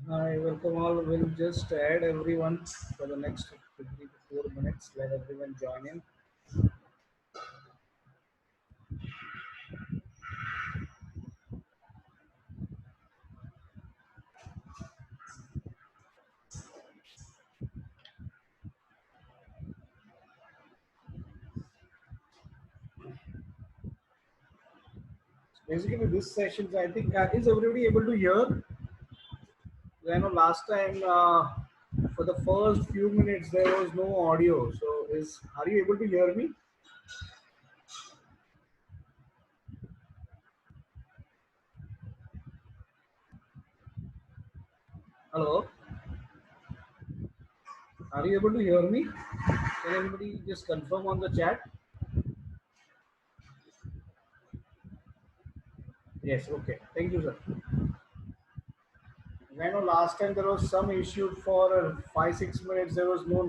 Hi, welcome all. We'll just add everyone for the next 3 to 4 minutes. Let everyone join in. Basically, this session, I think, is everybody able to hear? I know last time for the first few minutes there was no audio. So, are you able to hear me? Hello, are you able to hear me? Can anybody just confirm on the chat? Yes. Okay. Thank you, sir. I know last time there was some issue for 5 6 minutes. There was no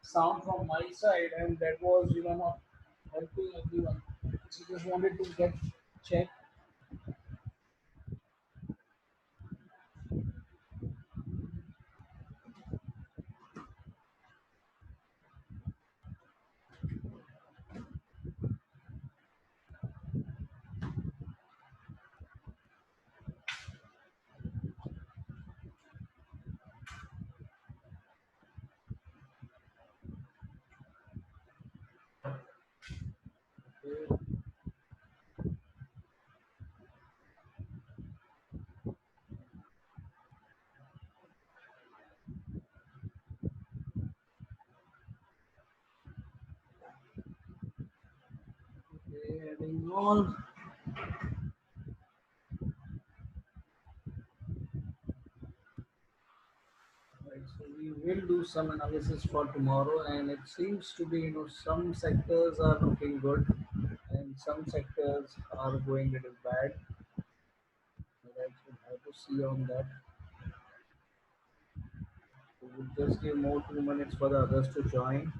sound from my side, and that was not helping everyone. So just wanted to get checked. Okay, adding all. Right, so we will do some analysis for tomorrow, and it seems to be some sectors are looking good, and some sectors are going a little bad. Right, so have to see on that. We will just give more 2 minutes for the others to join.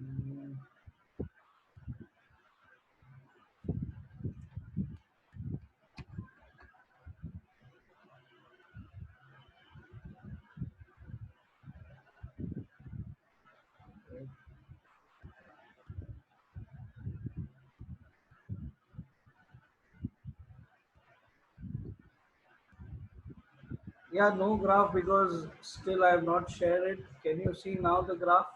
Mm, right. Yeah, no graph because still I have not shared it. Can you see now the graph?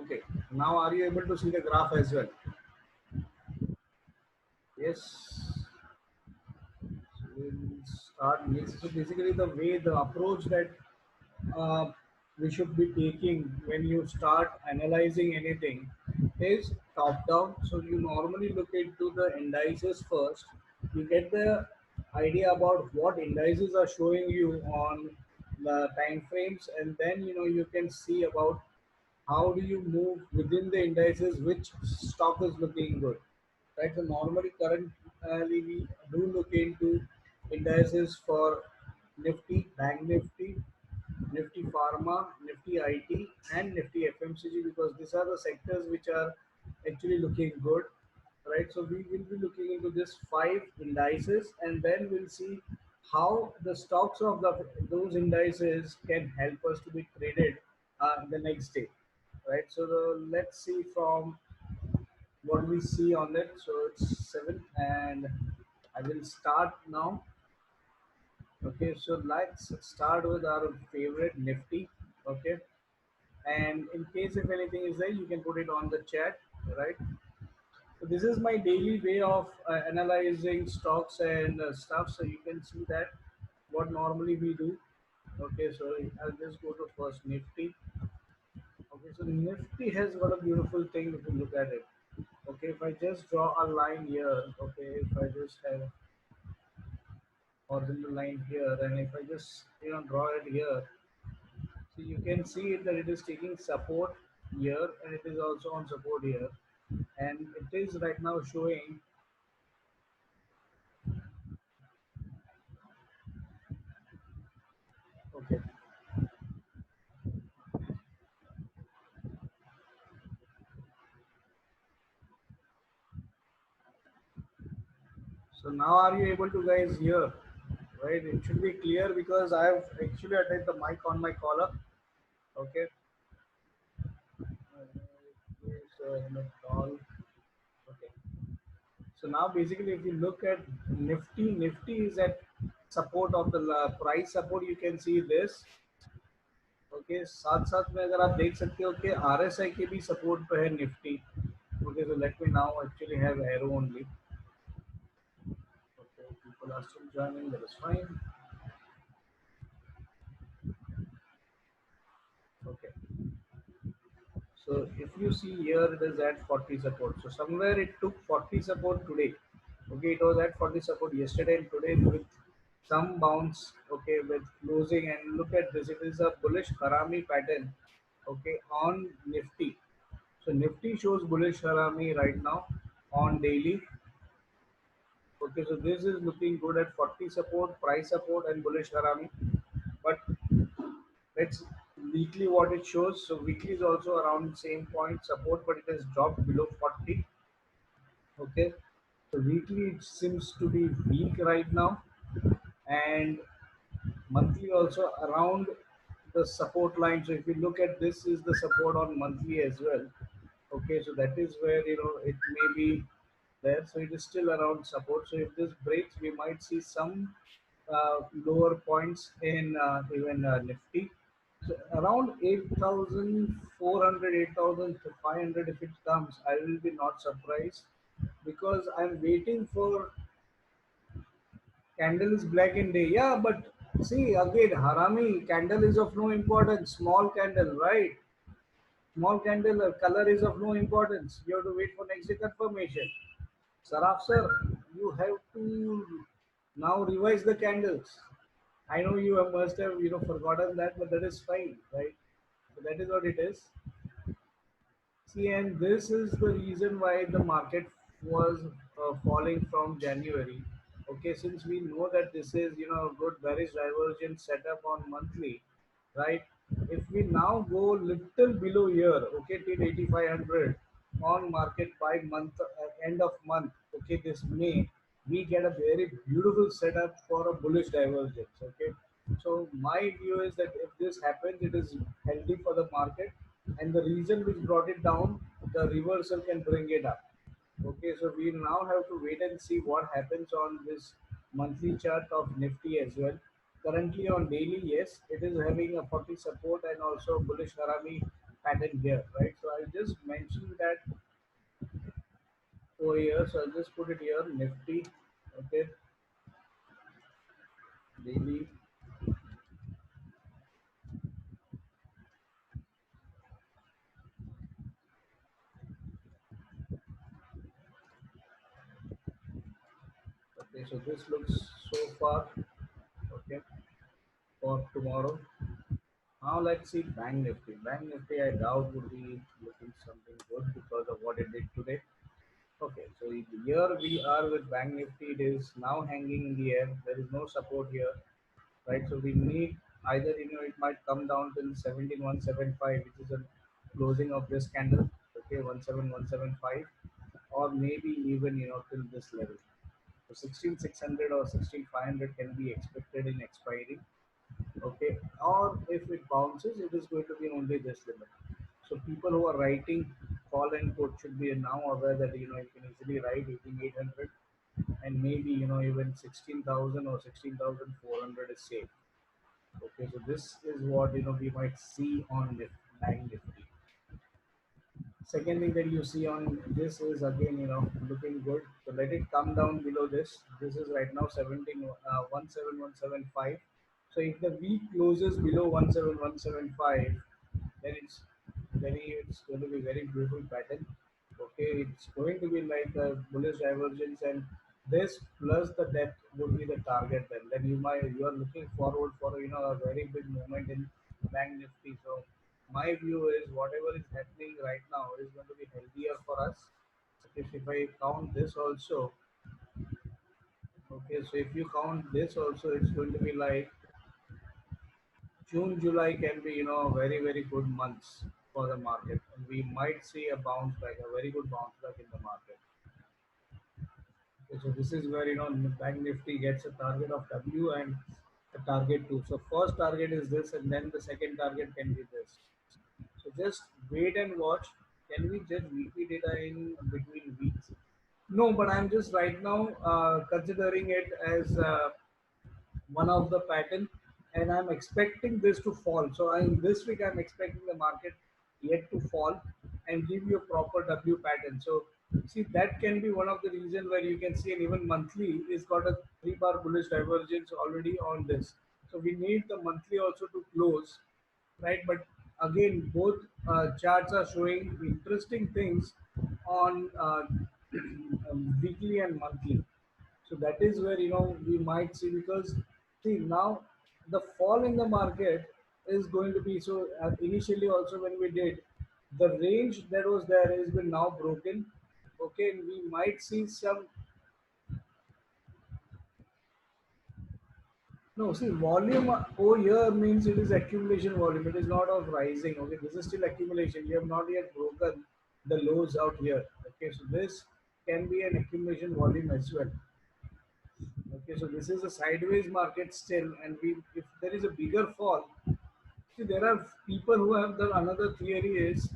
Okay. Now are you able to see the graph as well? Yes. So we'll start next. So basically the way the approach that uh, we should be taking when you start analyzing anything is top down. So you normally look into the indices first. You get the idea about what indices are showing you on the time frames, and then you can see about how do you move within the indices, which stock is looking good, right? So normally currently we do look into indices for Nifty, Bank Nifty, Nifty Pharma, Nifty IT, and Nifty FMCG because these are the sectors which are actually looking good, right? So we will be looking into this five indices, and then we'll see how the stocks of those indices can help us to be traded the next day, right? So let's see from what we see on it. So it's 7, and I will start now. Okay, so let's start with our favorite Nifty. Okay, and in case if anything is there, you can put it on the chat, right? So this is my daily way of analyzing stocks and stuff. So you can see that what normally we do. Okay, so I'll just go to first Nifty. Okay, so Nifty has got a beautiful thing if you look at it. Okay, if I just draw a line here, okay, if I just have horizontal line here, and if I just draw it here, so you can see it that it is taking support here, and it is also on support here, and it is right now showing. Okay, So now are you able to guys hear? Right, it should be clear because I have actually attached the mic on my collar. Okay. So in the call. Okay. So now basically if you look at Nifty is at support of the price support, you can see this. Okay साथ साथ में अगर आप देख सकते हो कि RSI के भी सपोर्ट पे है Nifty. Okay so let me now actually have arrow only. Okay people are still joining that is fine. Okay so if you see here it is at 40 support, so somewhere it took 40 support today. Okay, it was at 40 support yesterday and today with some bounce. Okay, with closing, and look at this, it is a bullish harami pattern. Okay, on nifty. So nifty shows bullish harami right now on daily. Okay, so this is looking good at 40 support, price support, and bullish harami. But let's weekly what it shows. So weekly is also around same point support, but it has dropped below 40. Okay, so weekly it seems to be weak right now, and monthly also around the support line. So if you look at this, is the support on monthly as well. Okay, so that is where it may be there. So it is still around support. So if this breaks, we might see some lower points in even Nifty. So around 8,400, 8,500, if it comes, I will be not surprised because I'm waiting for candle is black in day. Yeah, but see again, Harami candle is of no importance. Small candle, right? Small candle color is of no importance. You have to wait for next day confirmation. Saraf sir, you have to now revise the candles. I know you must have forgotten that, but that is fine, right? So that is what it is. See, and this is the reason why the market was falling from January. Okay, since we know that this is a good bearish divergence setup on monthly, right? If we now go little below here, okay, till 8500 on market by month end of month, okay, this May, we get a very beautiful setup for a bullish divergence. Okay, so my view is that if this happens, it is healthy for the market, and the reason which brought it down, the reversal can bring it up. Okay, so we now have to wait and see what happens on this monthly chart of Nifty as well. Currently on daily, yes, it is having a 40 support and also bullish Harami pattern here, right? So I'll just mention that over here. So I'll just put it here, Nifty, okay, daily. Okay, so this looks so far, okay, for tomorrow. Now let's see Bank Nifty. Bank Nifty, I doubt would be looking something good because of what it did today. Okay, so here we are with Bank Nifty. It is now hanging in the air. There is no support here, right? So we need either it might come down till 17175, which is a closing of this candle. Okay, 17175, or maybe even till this level. So 16600 or 16500 can be expected in expiry. Okay, or if it bounces, it is going to be only this limit. So people who are writing call and put should be now aware that you can easily write 18800, and maybe even 16,000 or 16,400 is safe. Okay, so this is what we might see on the bank nifty. Second thing that you see on this is again looking good. So let it come down below this. This is right now 17175. So if the week closes below 17175, then it's going to be very beautiful pattern. Okay, it's going to be like a bullish divergence, and this plus the depth would be the target. Then you are looking forward for a very big movement in bank nifty. So my view is whatever is happening right now is going to be healthier for us. If I count this also, okay, so if you count this also, it's going to be like June, July can be, very, very good months for the market. And we might see a bounce back, a very good bounce back in the market. Okay, so this is where Bank Nifty gets a target of W and a target 2. So first target is this, and then the second target can be this. So just wait and watch. Can we judge weekly data in between weeks? No, but I'm just right now considering it as one of the pattern, and I'm expecting this to fall. So in this week I'm expecting the market yet to fall and give you a proper W pattern. So see, that can be one of the reason where you can see, and even monthly is got a 3 bar bullish divergence already on this. So we need the monthly also to close, right? But again, both charts are showing interesting things on weekly and monthly. So that is where we might see, because see now the fall in the market is going to be so. Initially also when we did, the range that was there has been now broken. Okay, and we might see some. No, see, volume over here means it is accumulation volume. It is not of rising. Okay, this is still accumulation. You have not yet broken the lows out here. Okay, so this can be an accumulation volume as well. Okay, so this is a sideways market still, and we if there is a bigger fall, see, there are people who have the another theory is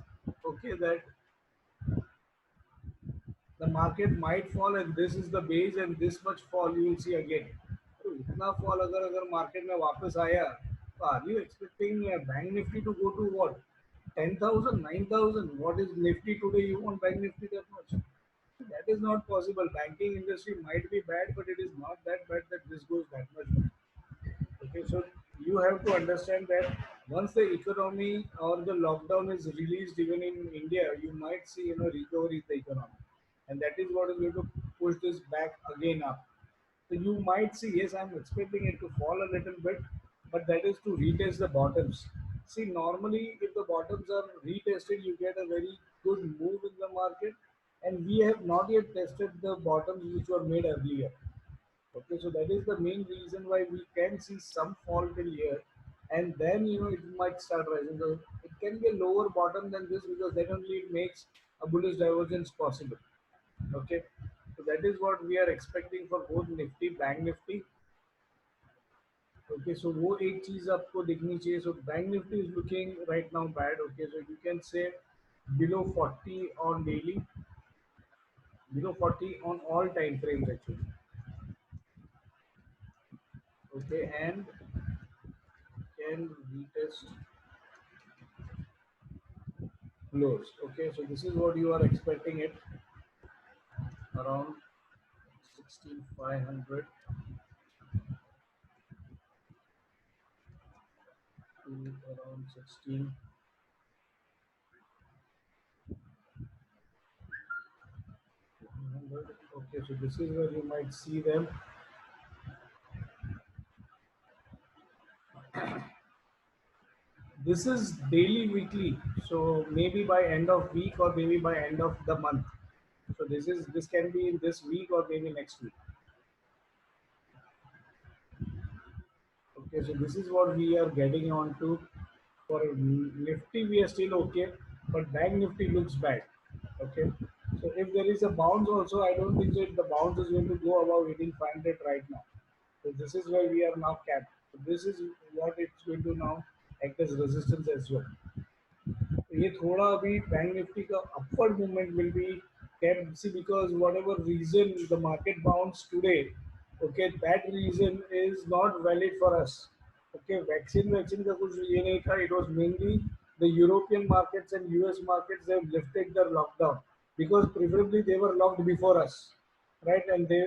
okay that the market might fall and this is the base and this much fall you will see again. तो इतना fall अगर market में वापस आया, तो are you expecting bank nifty to go to what, 10,000, 9,000? What is nifty today? You want bank nifty that much? That is not possible. Banking industry might be bad, but it is not that bad that this goes that much bad. Okay, so you have to understand that once the economy or the lockdown is released, even in India, you might see recovery in the economy, and that is what is going to push this back again up. So you might see, yes, I'm expecting it to fall a little bit, but that is to retest the bottoms. See, normally if the bottoms are retested, you get a very good move in the market, and we have not yet tested the bottoms which were made earlier. Okay, so that is the main reason why we can see some fall till here, and then it might start rising. So it can be a lower bottom than this, because then only it makes a bullish divergence possible. Okay, so that is what we are expecting for both Nifty, Bank Nifty. Okay, so वो एक चीज आपको दिखनी चाहिए. So Bank Nifty is looking right now bad. Okay, so you can say below 40 on daily, below 40 on all time frames actually. Okay, and can retest lows. Okay, so this is what you are expecting it around 16,500 to around 16,100. Okay, so this is where you might see them. This is daily, weekly. So maybe by end of week or maybe by end of the month. So this can be in this week or maybe next week. Okay, so this is what we are getting on to. For Nifty, we are still okay, but Bank Nifty looks bad. Okay, so if there is a bounce also, I don't think that the bounce is going to go above 18,500 right now. So this is where we are now capped. So this is what it's going to now act as resistance as well. ये थोड़ा अभी bank Nifty का upward movement will be kept, see, because whatever reason the market bounced today, okay, that reason is not valid for us. Okay, vaccine का कुछ ये नहीं था. It was mainly the European markets and US markets, they have lifted their lockdown because preferably they were locked before us, right? And they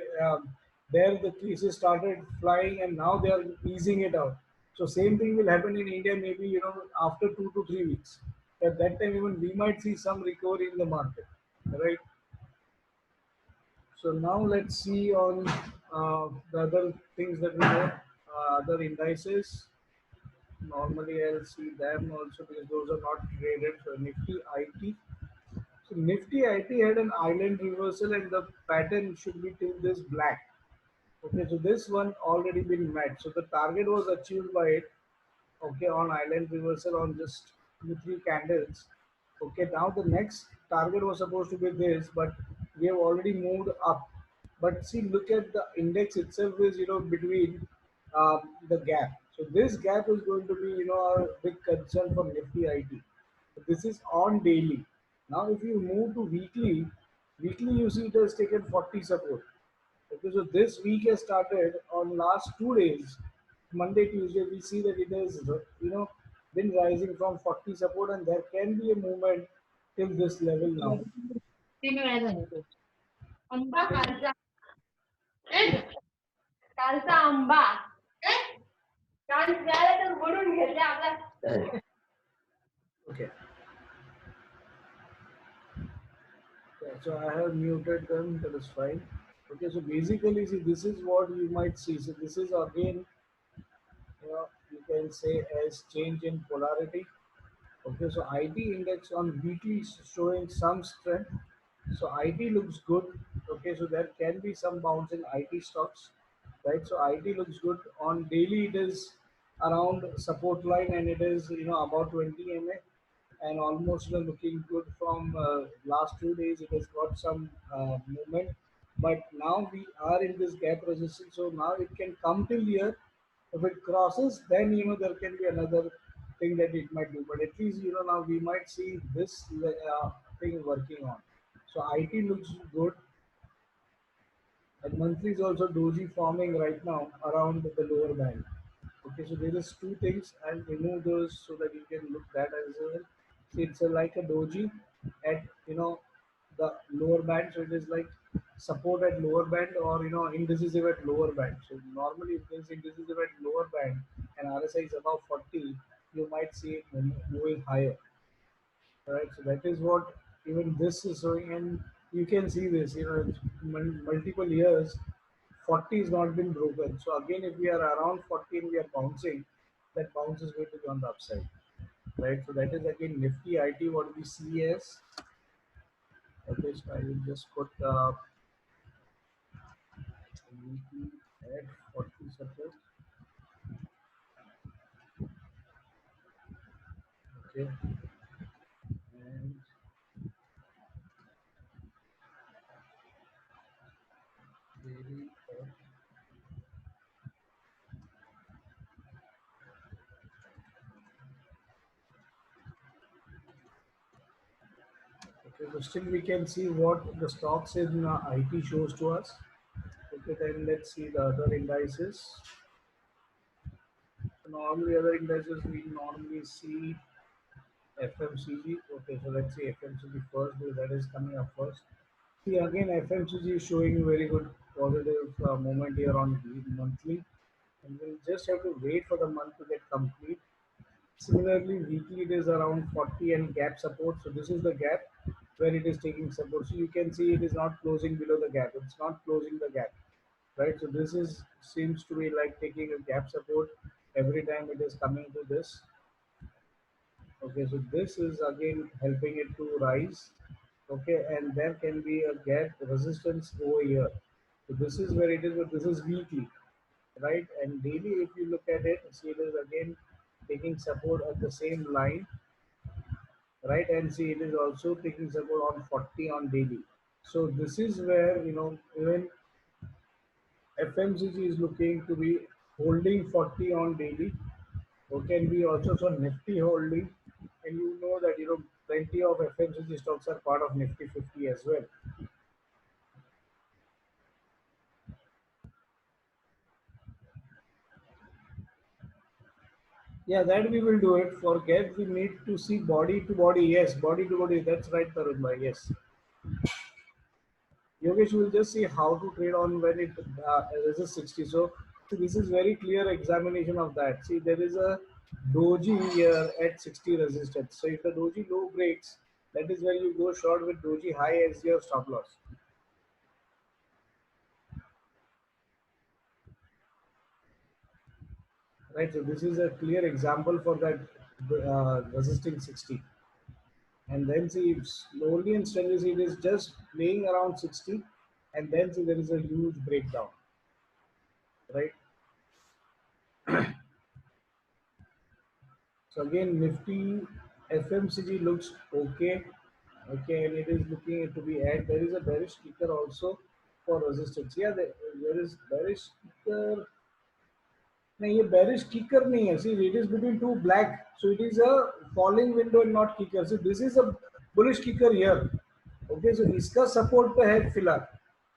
there the cases started flying, and now they are easing it out. So same thing will happen in India, maybe after 2 to 3 weeks. At that time, even we might see some recovery in the market, right? So now let's see on the other things that we know, other indices. Normally, I'll see them also because those are not traded. So Nifty IT. So Nifty IT had an island reversal, and the pattern should be till this black. Okay, so this one already been met. So the target was achieved by it. Okay, on island reversal on just 2 3 candles. Okay, now the next target was supposed to be this, but we have already moved up. But see, look at the index itself is between the gap. So this gap is going to be a big concern for Nifty IT. This is on daily. Now, if you move to weekly, weekly you see it has taken 40 support. Okay, so this week has started on last 2 days, Monday, Tuesday. We see that it has been rising from 40 support, and there can be a movement till this level now. तीन वेळा झालं ते. आंबा कालचा कालचा आंबा काल प्यायला तर म्हणून घेतले आपला. Okay. Yeah, so I have muted them, that is fine. Okay, so basically, see, this is what you might see. So this is again, you can say as change in polarity. Okay, so IT index on weekly is showing some strength. So IT looks good. Okay, so there can be some bounce in IT stocks, right? So IT looks good. On daily, it is around support line and it is about 20 MA and almost looking good from last 2 days. It has got some movement, but now we are in this gap resistance. So now it can come till here. If it crosses, then there can be another thing that it might do. But at least now we might see this thing working on. So IT looks good. And monthly is also doji forming right now around the lower band. Okay, so there is two things. I'll remove those so that you can look that as well. See, it's like a doji at the lower band. So it is like support at lower band or indecisive at lower band. So normally if there is indecisive at lower band and RSI is above 40, you might see it moving higher. Right, so that is what even this is showing, and you can see this it's multiple years 40 has not been broken. So again, if we are around 40 and we are bouncing, that bounce is going to be on the upside, right? So that is again Nifty IT what we see as. Okay, so I will just put Nifty at 40 support. Okay, and daily okay, so still we can see what the stocks in IT shows to us. Okay, then let's see the other indices. So normally other indices we normally see FMCG. Okay, so let's see FMCG first because that is coming up first. See again FMCG is showing very good positive moment here on the monthly, and we'll just have to wait for the month to get complete. Similarly, weekly it is around 40 and gap support. So this is the gap where it is taking support. So you can see it is not closing below the gap. It's not closing the gap, right? So this is seems to be like taking a gap support every time it is coming to this. Okay, so this is again helping it to rise. Okay, and there can be a gap resistance over here. So this is where it is, but this is weekly, right? And daily, if you look at it, see it is again taking support at the same line, right? And see it is also taking support on 40 on daily. So this is where even FMCG is looking to be holding 40 on daily. Okay, and we also saw Nifty holding, and you know that plenty of FMCG stocks are part of Nifty 50 as well. Yeah, that we will do it. For gap, we need to see body to body. Yes, body to body. That's right, Tarun bhai. Yes. Yogesh will just see how to trade on when it resists 60. So this is very clear examination of that. See, there is a doji here at 60 resistance. So if the doji low breaks, that is where you go short with doji high as your stop loss. Right, so this is a clear example for that resisting 60. And then see if slowly and steadily see it is just playing around 60, and then see there is a huge breakdown, right? So again, Nifty FMCG looks okay, okay, and it is looking to be at. There is a bearish kicker also. for resistance. Yeah, there is bearish kicker. नहीं ये bearish kicker नहीं है. See, it is between two black, so it is a falling window and not kicker. So this is a bullish kicker here. Okay, so इसका support पे है फिलहाल.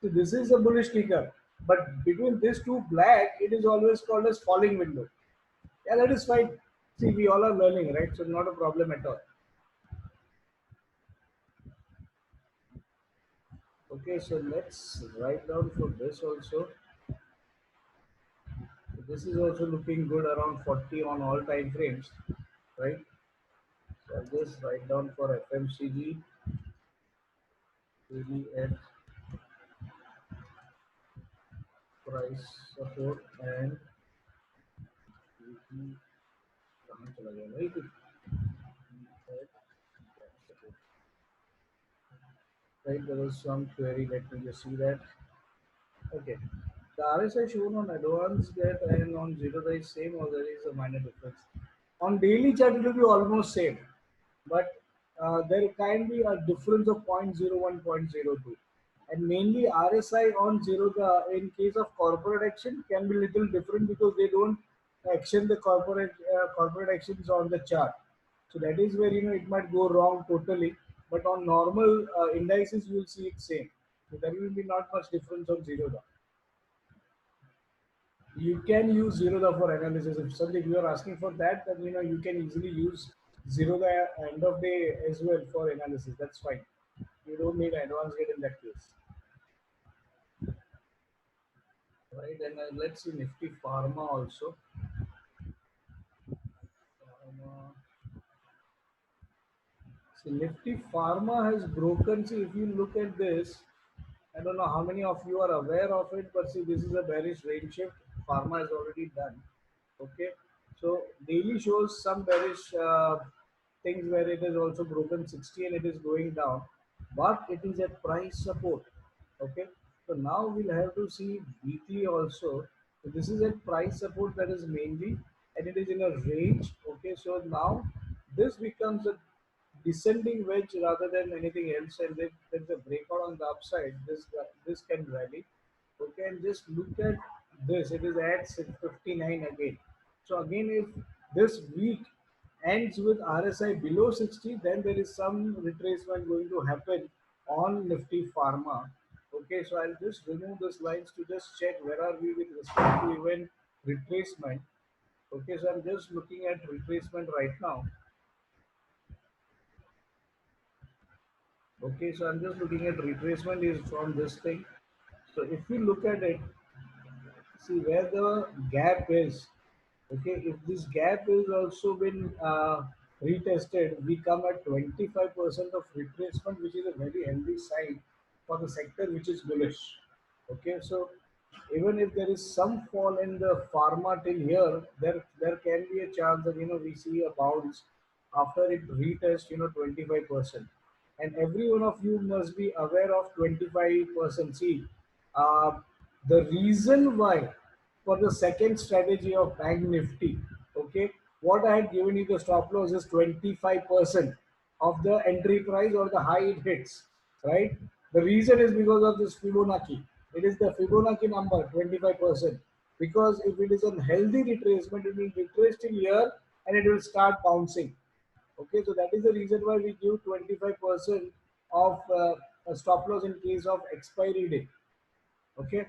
So this is a bullish kicker, but between these two black, it is always called as falling window. Yeah, that is fine. See, we all are learning, right? So not a problem at all. Okay, so let's write down for this also. So this is also looking good around 40 on all time frames, right? So I'll just write down for FMCG, really at price support and weekly कहाँ चला गया भाई कुछ right there was some query, let me just see that. Okay, the RSI shown on advanced gap and on zero day is same or there is a minor difference. On daily chart it will be almost same, but there can be a difference of 0.01, 0.02. And mainly RSI on zero the in case of corporate action can be little different because they don't action the corporate actions on the chart. So that is where it might go wrong totally. But on normal indices you will see it same. So there will be not much difference on zero. You can use Zerodha for analysis. If something you are asking for that, then you can easily use Zerodha end of day as well for analysis. That's fine. You don't need advanced gate in that case, right? And let's see Nifty Pharma also. Pharma. See, Nifty Pharma has broken. See, if you look at this, I don't know how many of you are aware of it, but see, this is a bearish range shift. Pharma is already done. Okay, so daily shows some bearish things where it is also broken 60 and it is going down, but it is at price support. Okay, so now we'll have to see weekly also. So this is at price support, that is mainly, and it is in a range. Okay, so now this becomes a descending wedge rather than anything else, and if there's a breakout on the upside, this can rally. Okay, and just look at this, it is at 659 again. So again, if this week ends with RSI below 60, then there is some retracement going to happen on Nifty Pharma. Okay, so I'll just remove these lines to just check where are we with respect to even retracement. Okay, so I'm just looking at retracement right now. Okay, so I'm just looking at retracement is from this thing. So if you look at it, see where the gap is. Okay, if this gap is also been retested, we come at 25% of retracement, which is a very healthy sign for the sector which is bullish. Okay, so even if there is some fall in the pharma till here, there can be a chance that we see a bounce after it retest 25%. And every one of you must be aware of 25%. See, uh, the reason why for the second strategy of Bank Nifty, okay, what I had given you the stop loss is 25% of the entry price or the high it hits, right? The reason is because of this Fibonacci. It is the Fibonacci number 25%. Because if it is a healthy retracement, it will retrace till here and it will start bouncing. Okay, so that is the reason why we give 25% of a stop loss in case of expiry day. Okay.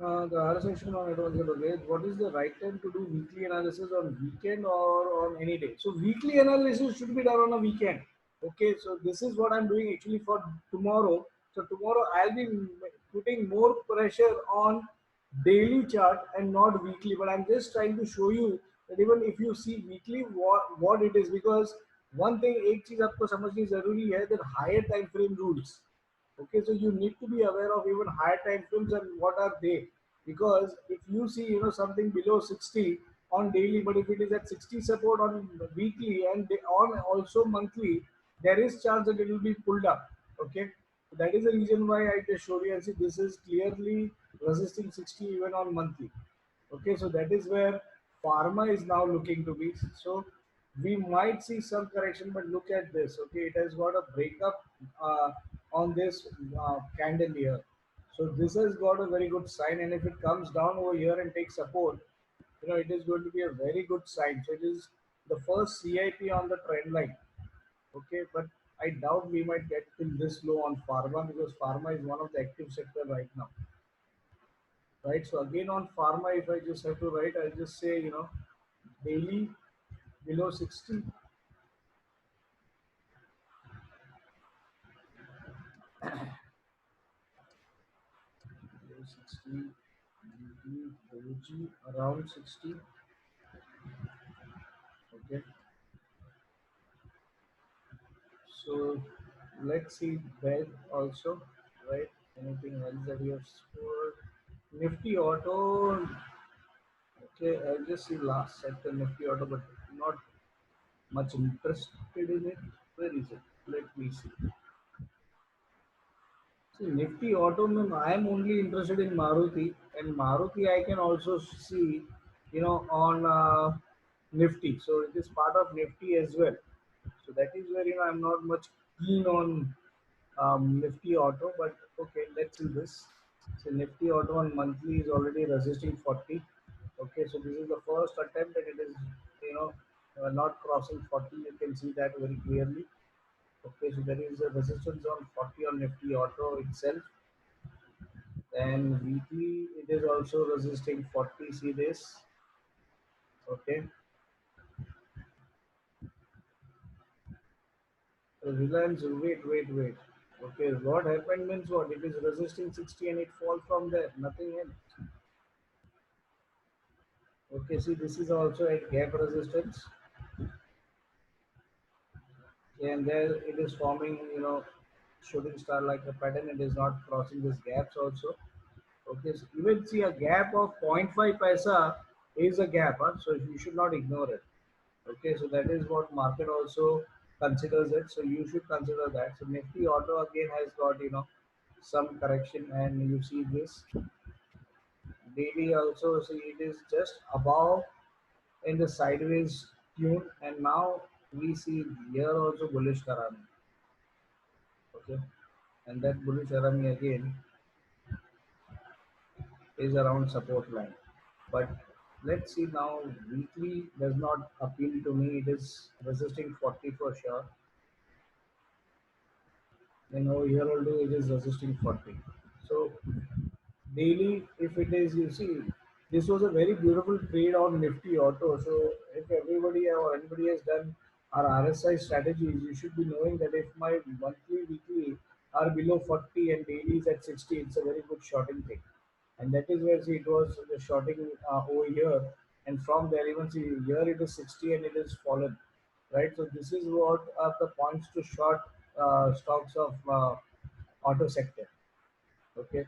The other section on advanced rate. What is the right time to do weekly analysis on weekend or on any day? So weekly analysis should be done on a weekend. Okay, so this is what I'm doing actually for tomorrow. So tomorrow I'll be putting more pressure on daily chart and not weekly. But I'm just trying to show you that even if you see weekly, what it is, because one thing एक चीज आपको समझनी जरूरी है that higher time frame rules. Okay, so you need to be aware of even higher time frames and what are they, because if you see something below 60 on daily, but if it is at 60 support on weekly and on also monthly, there is chance that it will be pulled up. Okay, so that is the reason why I just showed you and see this is clearly resisting 60 even on monthly. Okay, so that is where pharma is now looking to be. So we might see some correction, but look at this. Okay, it has got a breakup uh, on this candle here. So this has got a very good sign, and if it comes down over here and takes support, it is going to be a very good sign. So it is the first CIP on the trend line. Okay, but I doubt we might get till this low on pharma, because pharma is one of the active sector right now. Right. So again on pharma, if I just have to write, I'll just say, daily below 60, below 60, doji around 60. Okay. So let's see that also. Right. Anything else that you have scored? Nifty auto. Okay, I'll just see last sector Nifty auto, but not much interested in it. Where is it? Let me see. See, Nifty Auto, I am only interested in Maruti, and Maruti I can also see, on Nifty. So it is part of Nifty as well. So that is where I'm not much keen on Nifty Auto, but okay, let's see this. So Nifty Auto on monthly is already resisting 40. Okay, so this is the first attempt, and it is, not crossing 40. You can see that very clearly. Okay, so there is a resistance on 40 on Nifty Auto itself. Then weekly it is also resisting 40. See this? Okay. So Reliance, wait. Okay, what happened means what? It is resisting 60 and it falls from there. Nothing else. Okay, see this is also a gap resistance. And there it is forming, shooting star like a pattern. It is not crossing these gaps also. Okay, so even see a gap of 0.5 paisa is a gap, huh? So you should not ignore it. Okay, so that is what market also considers it. So you should consider that. So Nifty Auto again has got, some correction, and you see this daily also. See it is just above in the sideways tune, and now we see here also bullish Karami. Okay, and that bullish Karami again is around support line. But let's see now. Weekly does not appeal to me. It is resisting 40 for sure. Then over here also it is resisting 40. So daily, if it is, you see, this was a very beautiful trade on Nifty Auto. So if everybody or anybody has done our RSI strategies, you should be knowing that if my monthly, weekly are below 40 and daily is at 60, it's a very good shorting thing. And that is where, see, it was the shorting over here, and from there even see here it is 60 and it is fallen, right? So this is what are the points to short stocks of auto sector. Okay,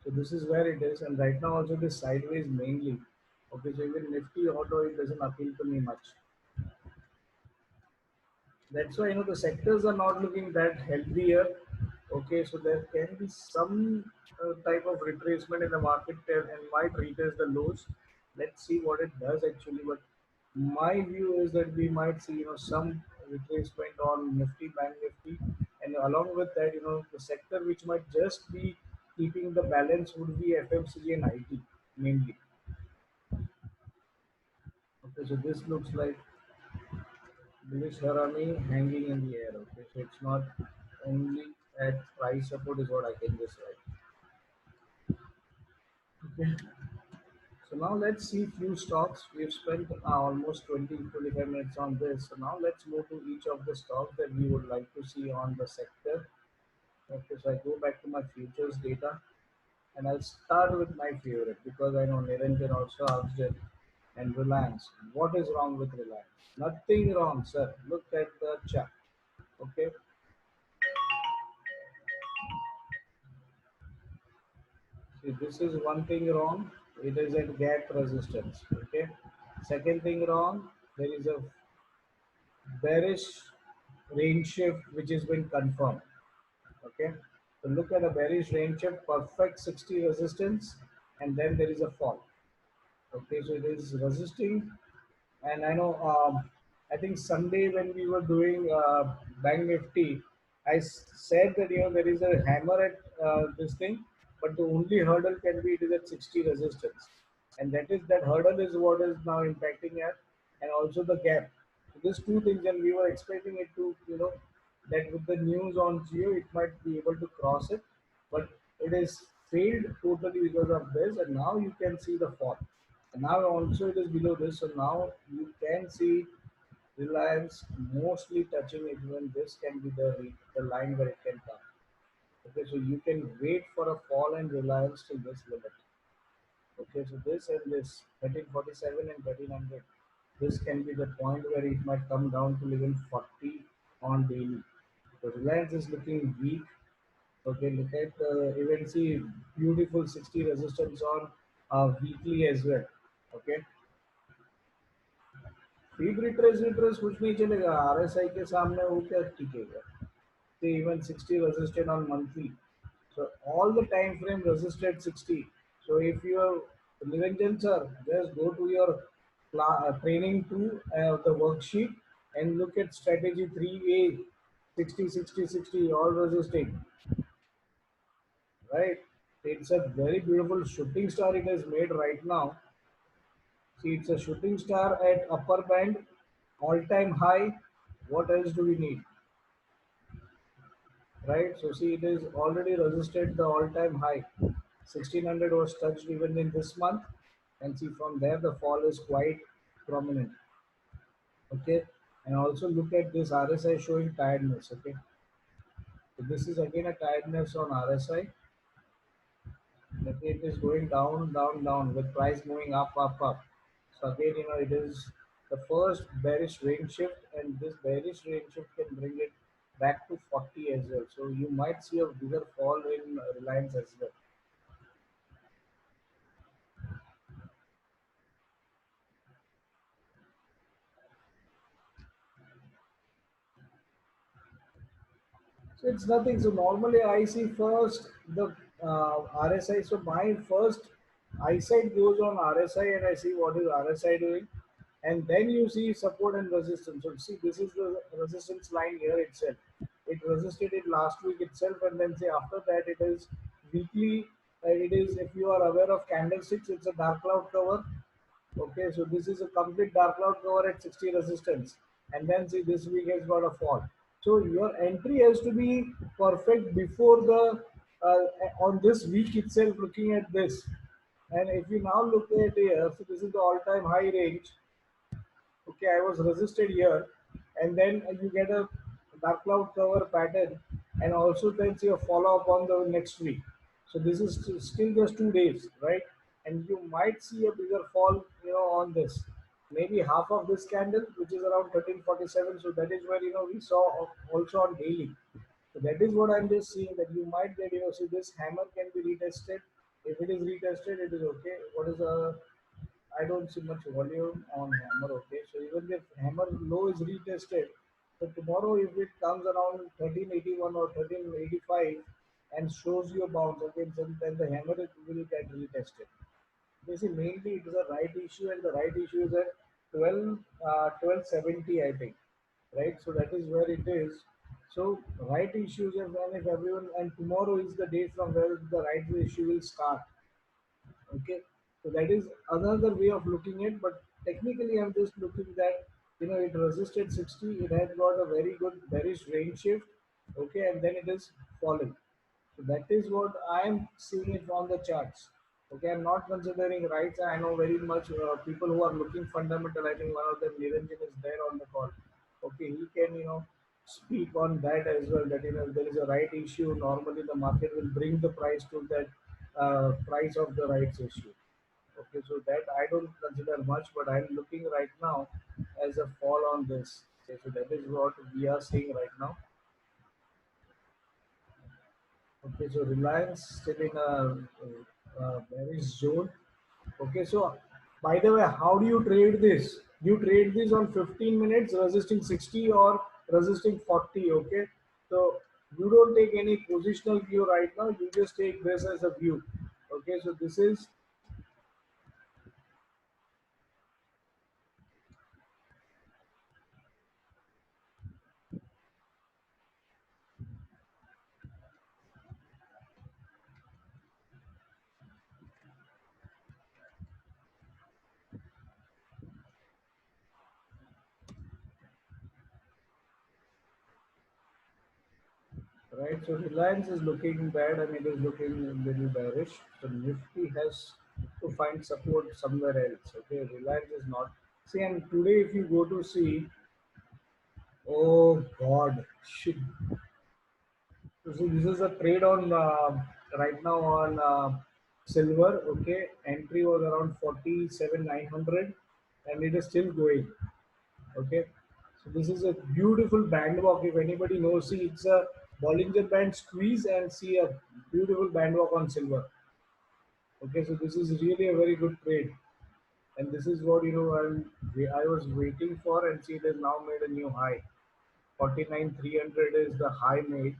so this is where it is, and right now also it is sideways mainly. Okay, so even Nifty Auto, it doesn't appeal to me much. That's why the sectors are not looking that healthier. Okay, so there can be some type of retracement in the market and might retest the lows. Let's see what it does actually. But my view is that we might see some retracement on Nifty, Bank Nifty, and along with that, the sector which might just be keeping the balance would be FMCG and IT mainly. Okay, so this looks like bullish Harami hanging in the air. Okay, so it's not only at price support is what I can just write. Okay, so now let's see few stocks. We've spent almost 20 to 25 minutes on this. So now let's move to each of the stocks that we would like to see on the sector. Okay, so I go back to my futures data, and I'll start with my favorite because I know Niranjan also asked it. And Reliance. What is wrong with Reliance? Nothing wrong, sir. Look at the chart. Okay, see, this is one thing wrong. It is at gap resistance. Okay. Second thing wrong. There is a bearish range shift which has been confirmed. Okay. So look at a bearish range shift, perfect 60 resistance, and then there is a fall. Okay. So it is resisting, and I know. I think Sunday when we were doing Bank Nifty, said that there is a hammer at this thing, but the only hurdle can be it is at 60 resistance, and that hurdle is what is now impacting us, and also the gap. So these two things, and we were expecting it to that with the news on Geo, it might be able to cross it, but it is failed totally because of this, and now you can see the fall. And now also it is below this, so now you can see Reliance mostly touching it when this can be the line where it can come. Okay, so you can wait for a fall in Reliance till this limit. Okay, so this and this 1347 and 1300. This can be the point where it might come down to even 40 on daily. So Reliance is looking weak. Okay, look at even see beautiful 60 resistance on weekly as well. Okay, feed retrace कुछ नहीं चलेगा RSI के सामने वो क्या टिकेगा they even 60 resisted on monthly. So all the time frame resisted 60. So if you are Niranjan sir, just go to your training 2 the worksheet and look at strategy 3A 60 60 60 all resisting, right? It's a very beautiful shooting star it has made right now. See, it's a shooting star at upper band, all time high. What else do we need? Right? So see, it is already resisted the all-time high. 1600 was touched even in this month, and see from there the fall is quite prominent. Okay, and also look at this RSI showing tiredness. Okay, so this is again a tiredness on RSI. Okay, it is going down, down, down with price moving up, up, up. So again, it is the first bearish range shift, and this bearish range shift can bring it back to 40 as well. So you might see a bigger fall in Reliance as well. So it's nothing. So normally I see first the RSI. So my first eyesight goes on RSI and I see what is RSI doing. And then you see support and resistance. So see, this is the resistance line here itself. It resisted it last week itself, and then say after that it is weekly. It is, if you are aware of candlesticks, it's a dark cloud cover. Okay, so this is a complete dark cloud cover at 60 resistance, and then see this week has got a fall. So your entry has to be perfect before the on this week itself. Looking at this, and if you now look at here, so this is the all-time high range. Okay, I was resisted here, and then you get a dark cloud cover pattern, and also then see a follow up on the next week. So this is still just 2 days, right? And you might see a bigger fall, on this. Maybe half of this candle, which is around 1347. So that is where we saw also on daily. So that is what I'm just seeing, that you might get, see this hammer can be retested. If it is retested, it is okay. What is a I don't see much volume on hammer. Okay, so even if hammer low is retested, so tomorrow if it comes around 1381 or 1385 and shows you a bounce again, then the hammer will get retested. Basically, mainly it is a right issue, and the right issue is at 1270, I think, right? So that is where it is. So right issues, and then if everyone, and tomorrow is the day from where the right issue will start. Okay, so that is another way of looking at, but technically I'm just looking that it resisted 60, it has got a very good bearish range shift. Okay, and then it is falling. So that is what I am seeing it on the charts. Okay, I'm not considering rights. I know very much people who are looking fundamental. I think one of them, Niranjan, is there on the call. Okay, he can speak on that as well. That if there is a right issue, normally the market will bring the price to that price of the rights issue. Okay, so that I don't consider much, but I'm looking right now as a fall on this. Okay, so that is what we are seeing right now. Okay, so Reliance still in a bearish zone. Okay, so by the way, how do you trade this? You trade this on 15 minutes resisting 60 or resisting 40. Okay, so you don't take any positional view right now. You just take this as a view. Okay, so this is right? So Reliance is looking bad and it is looking a little bearish. So Nifty has to find support somewhere else. Okay, Reliance is not. See, and today if you go to see, oh God, shit. So see, this is a trade on right now on silver. Okay, entry was around 47,900, and it is still going. Okay, so this is a beautiful band walk. If anybody knows, see, it's a Bollinger Band squeeze and see a beautiful band walk on silver. Okay, so this is really a very good trade, and this is what I was waiting for, and see, it has now made a new high. 49,300 is the high made.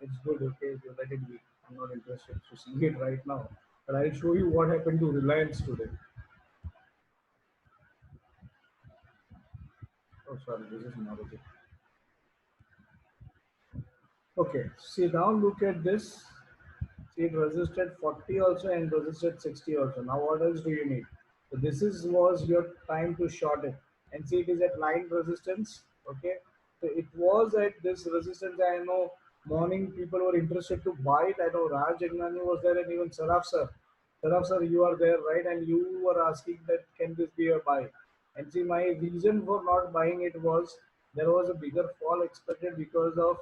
It's good. Okay, so let it be. I'm not interested to see it right now, but I'll show you what happened to Reliance today. Oh, sorry, this is Maruti. Okay, see now look at this. See, it resisted 40 also and resisted 60 also. Now what else do you need? So this is was your time to short it. And see, it is at line resistance. Okay. So it was at this resistance. I know morning people were interested to buy it. I know Raj Jagnani was there and even Saraf sir. Saraf sir, you are there, right? And you were asking that can this be a buy? And see, my reason for not buying it was there was a bigger fall expected because of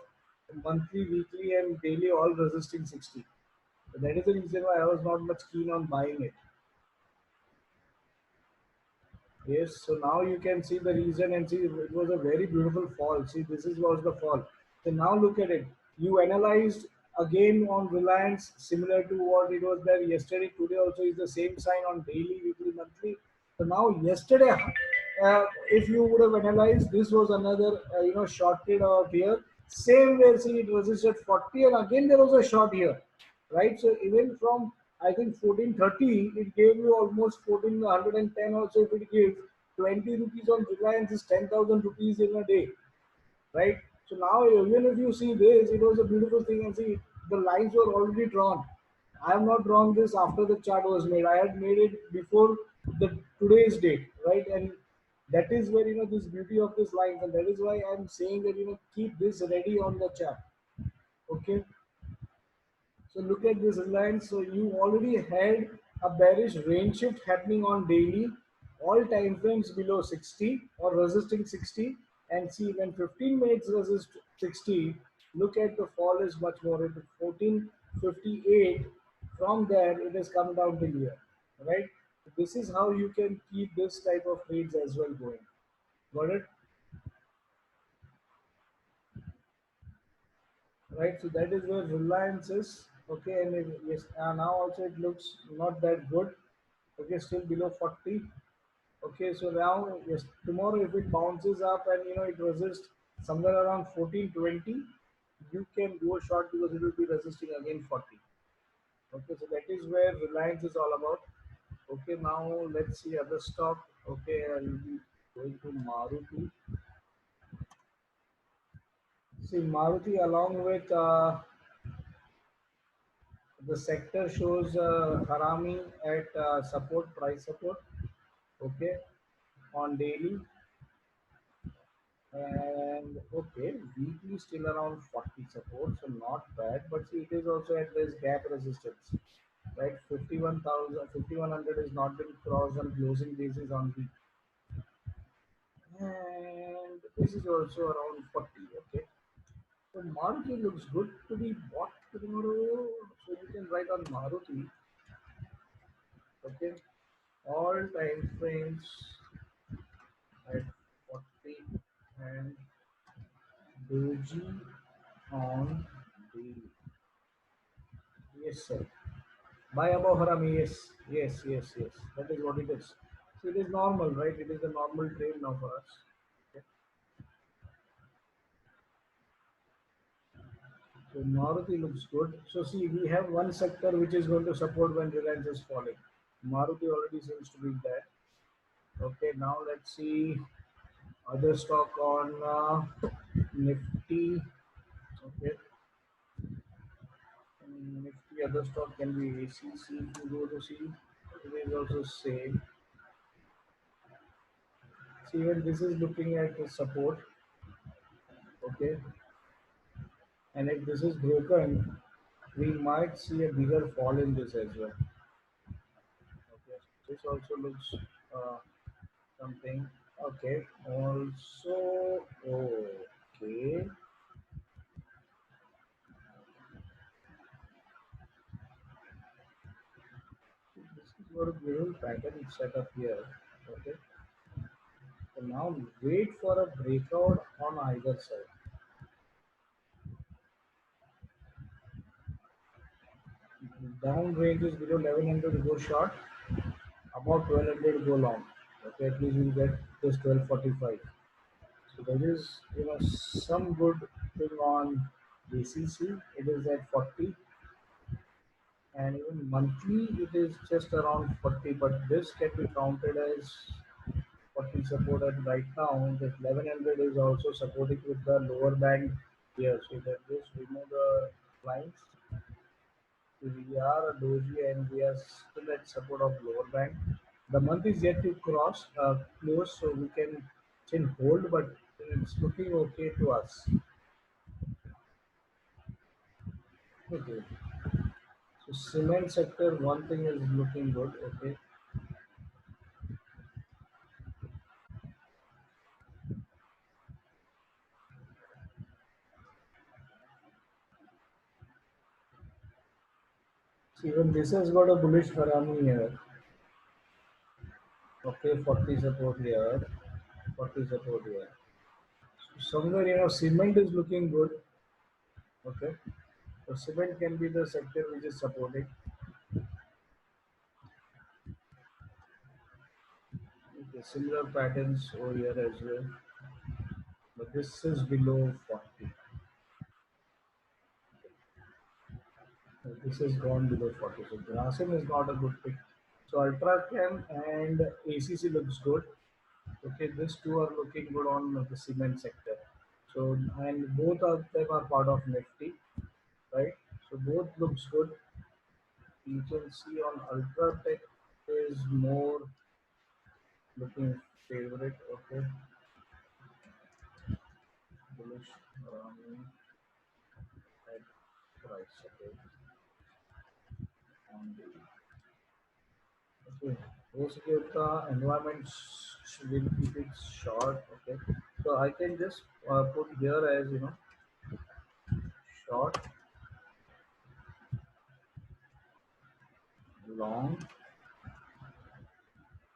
monthly, weekly, and daily all resisting 60. So that is the reason why I was not much keen on buying it. Yes, so now you can see the reason and see it was a very beautiful fall. See, this is was the fall. So now look at it. You analyzed again on Reliance, similar to what it was there yesterday. Today also is the same sign on daily, weekly, monthly. So now yesterday, if you would have analyzed, this was another short trade out here. Same way, see it resisted 40, and again there was a short here, right? So even from I think 1430, it gave you almost 1410 also. If it gives 20 rupees on Reliance is 10,000 rupees in a day, right? So now even if you see this, it was a beautiful thing, and see the lines were already drawn. I have not drawn this after the chart was made. I had made it before the today's date, right? And that is where this beauty of this lines, and that is why I'm saying that keep this ready on the chart. Okay, so look at this Reliance. So you already had a bearish range shift happening on daily, all time frames below 60 or resisting 60. And see when 15 minutes resist 60, look at the fall is much more into 1458. From there, it has come down to here, right? This is how you can keep this type of trades as well going. Got it? Right? So that is where Reliance is. Okay, and yes, now also it looks not that good. Okay, still below 40. Okay, so now yes, tomorrow if it bounces up and it resists somewhere around 1420, you can go short because it will be resisting again 40. Okay, so that is where Reliance is all about. Okay, now let's see other stock. Okay, I'll be going to Maruti. See Maruti along with the sector shows Harami at support price support. Okay, on daily, and okay, weekly still around 40 support, so not bad. But see, it is also at this gap resistance, right? 51,000, 5,100 is not been crossed on closing basis on week, and this is also around 40. Okay, so Maruti looks good to be bought tomorrow. So you can write on Maruti. Okay, all time frames at 40 and doji on daily. Yes, sir. Buy above Harami. Yes, yes, yes, yes. That is what it is. So it is normal, right? It is a normal trade now for us. Okay. So Maruti looks good. So see, we have one sector which is going to support when Reliance is falling. Maruti already seems to be there. Okay, now let's see other stock on Nifty. Okay, Nifty other stock can be ACC. If you go to see, it is also same. See, even this is looking at the support. Okay, And if this is broken, we might see a bigger fall in this as well. Okay, this also looks uh, something. Okay, also okay. This is what a beautiful pattern set up here. Okay, so now wait for a breakout on either side. Down range is below 1100 go short, about 1200 go long. Okay, at least you'll get this 1245. So there is some good thing on ACC. It is at 40, and even monthly it is just around 40. But this can be counted as 40 supported right now. The 1100 is also supporting with the lower band here. So that just remove the lines. We are a doji and we are still at support of lower band. The month is yet to close, so we can still hold, but it's looking okay to us. Okay. So cement sector, one thing is looking good. Okay. So even this has got a bullish Harami here. Okay, 40 support here, 40 support here. So somewhere cement is looking good. Okay. So cement can be the sector which is supporting. Okay, similar patterns over here as well. But this is below 40. This has gone below 40. So Grasim is not a good pick. So Ultracam and ACC looks good. Okay, these two are looking good on the cement sector. So and both of them are part of Nifty, right? So both looks good. You can see on Ultratech is more looking favorite. Okay, bullish at price. Okay, on the okay. Basically, the environment will keep it short. Okay, so I can just put here as short, long.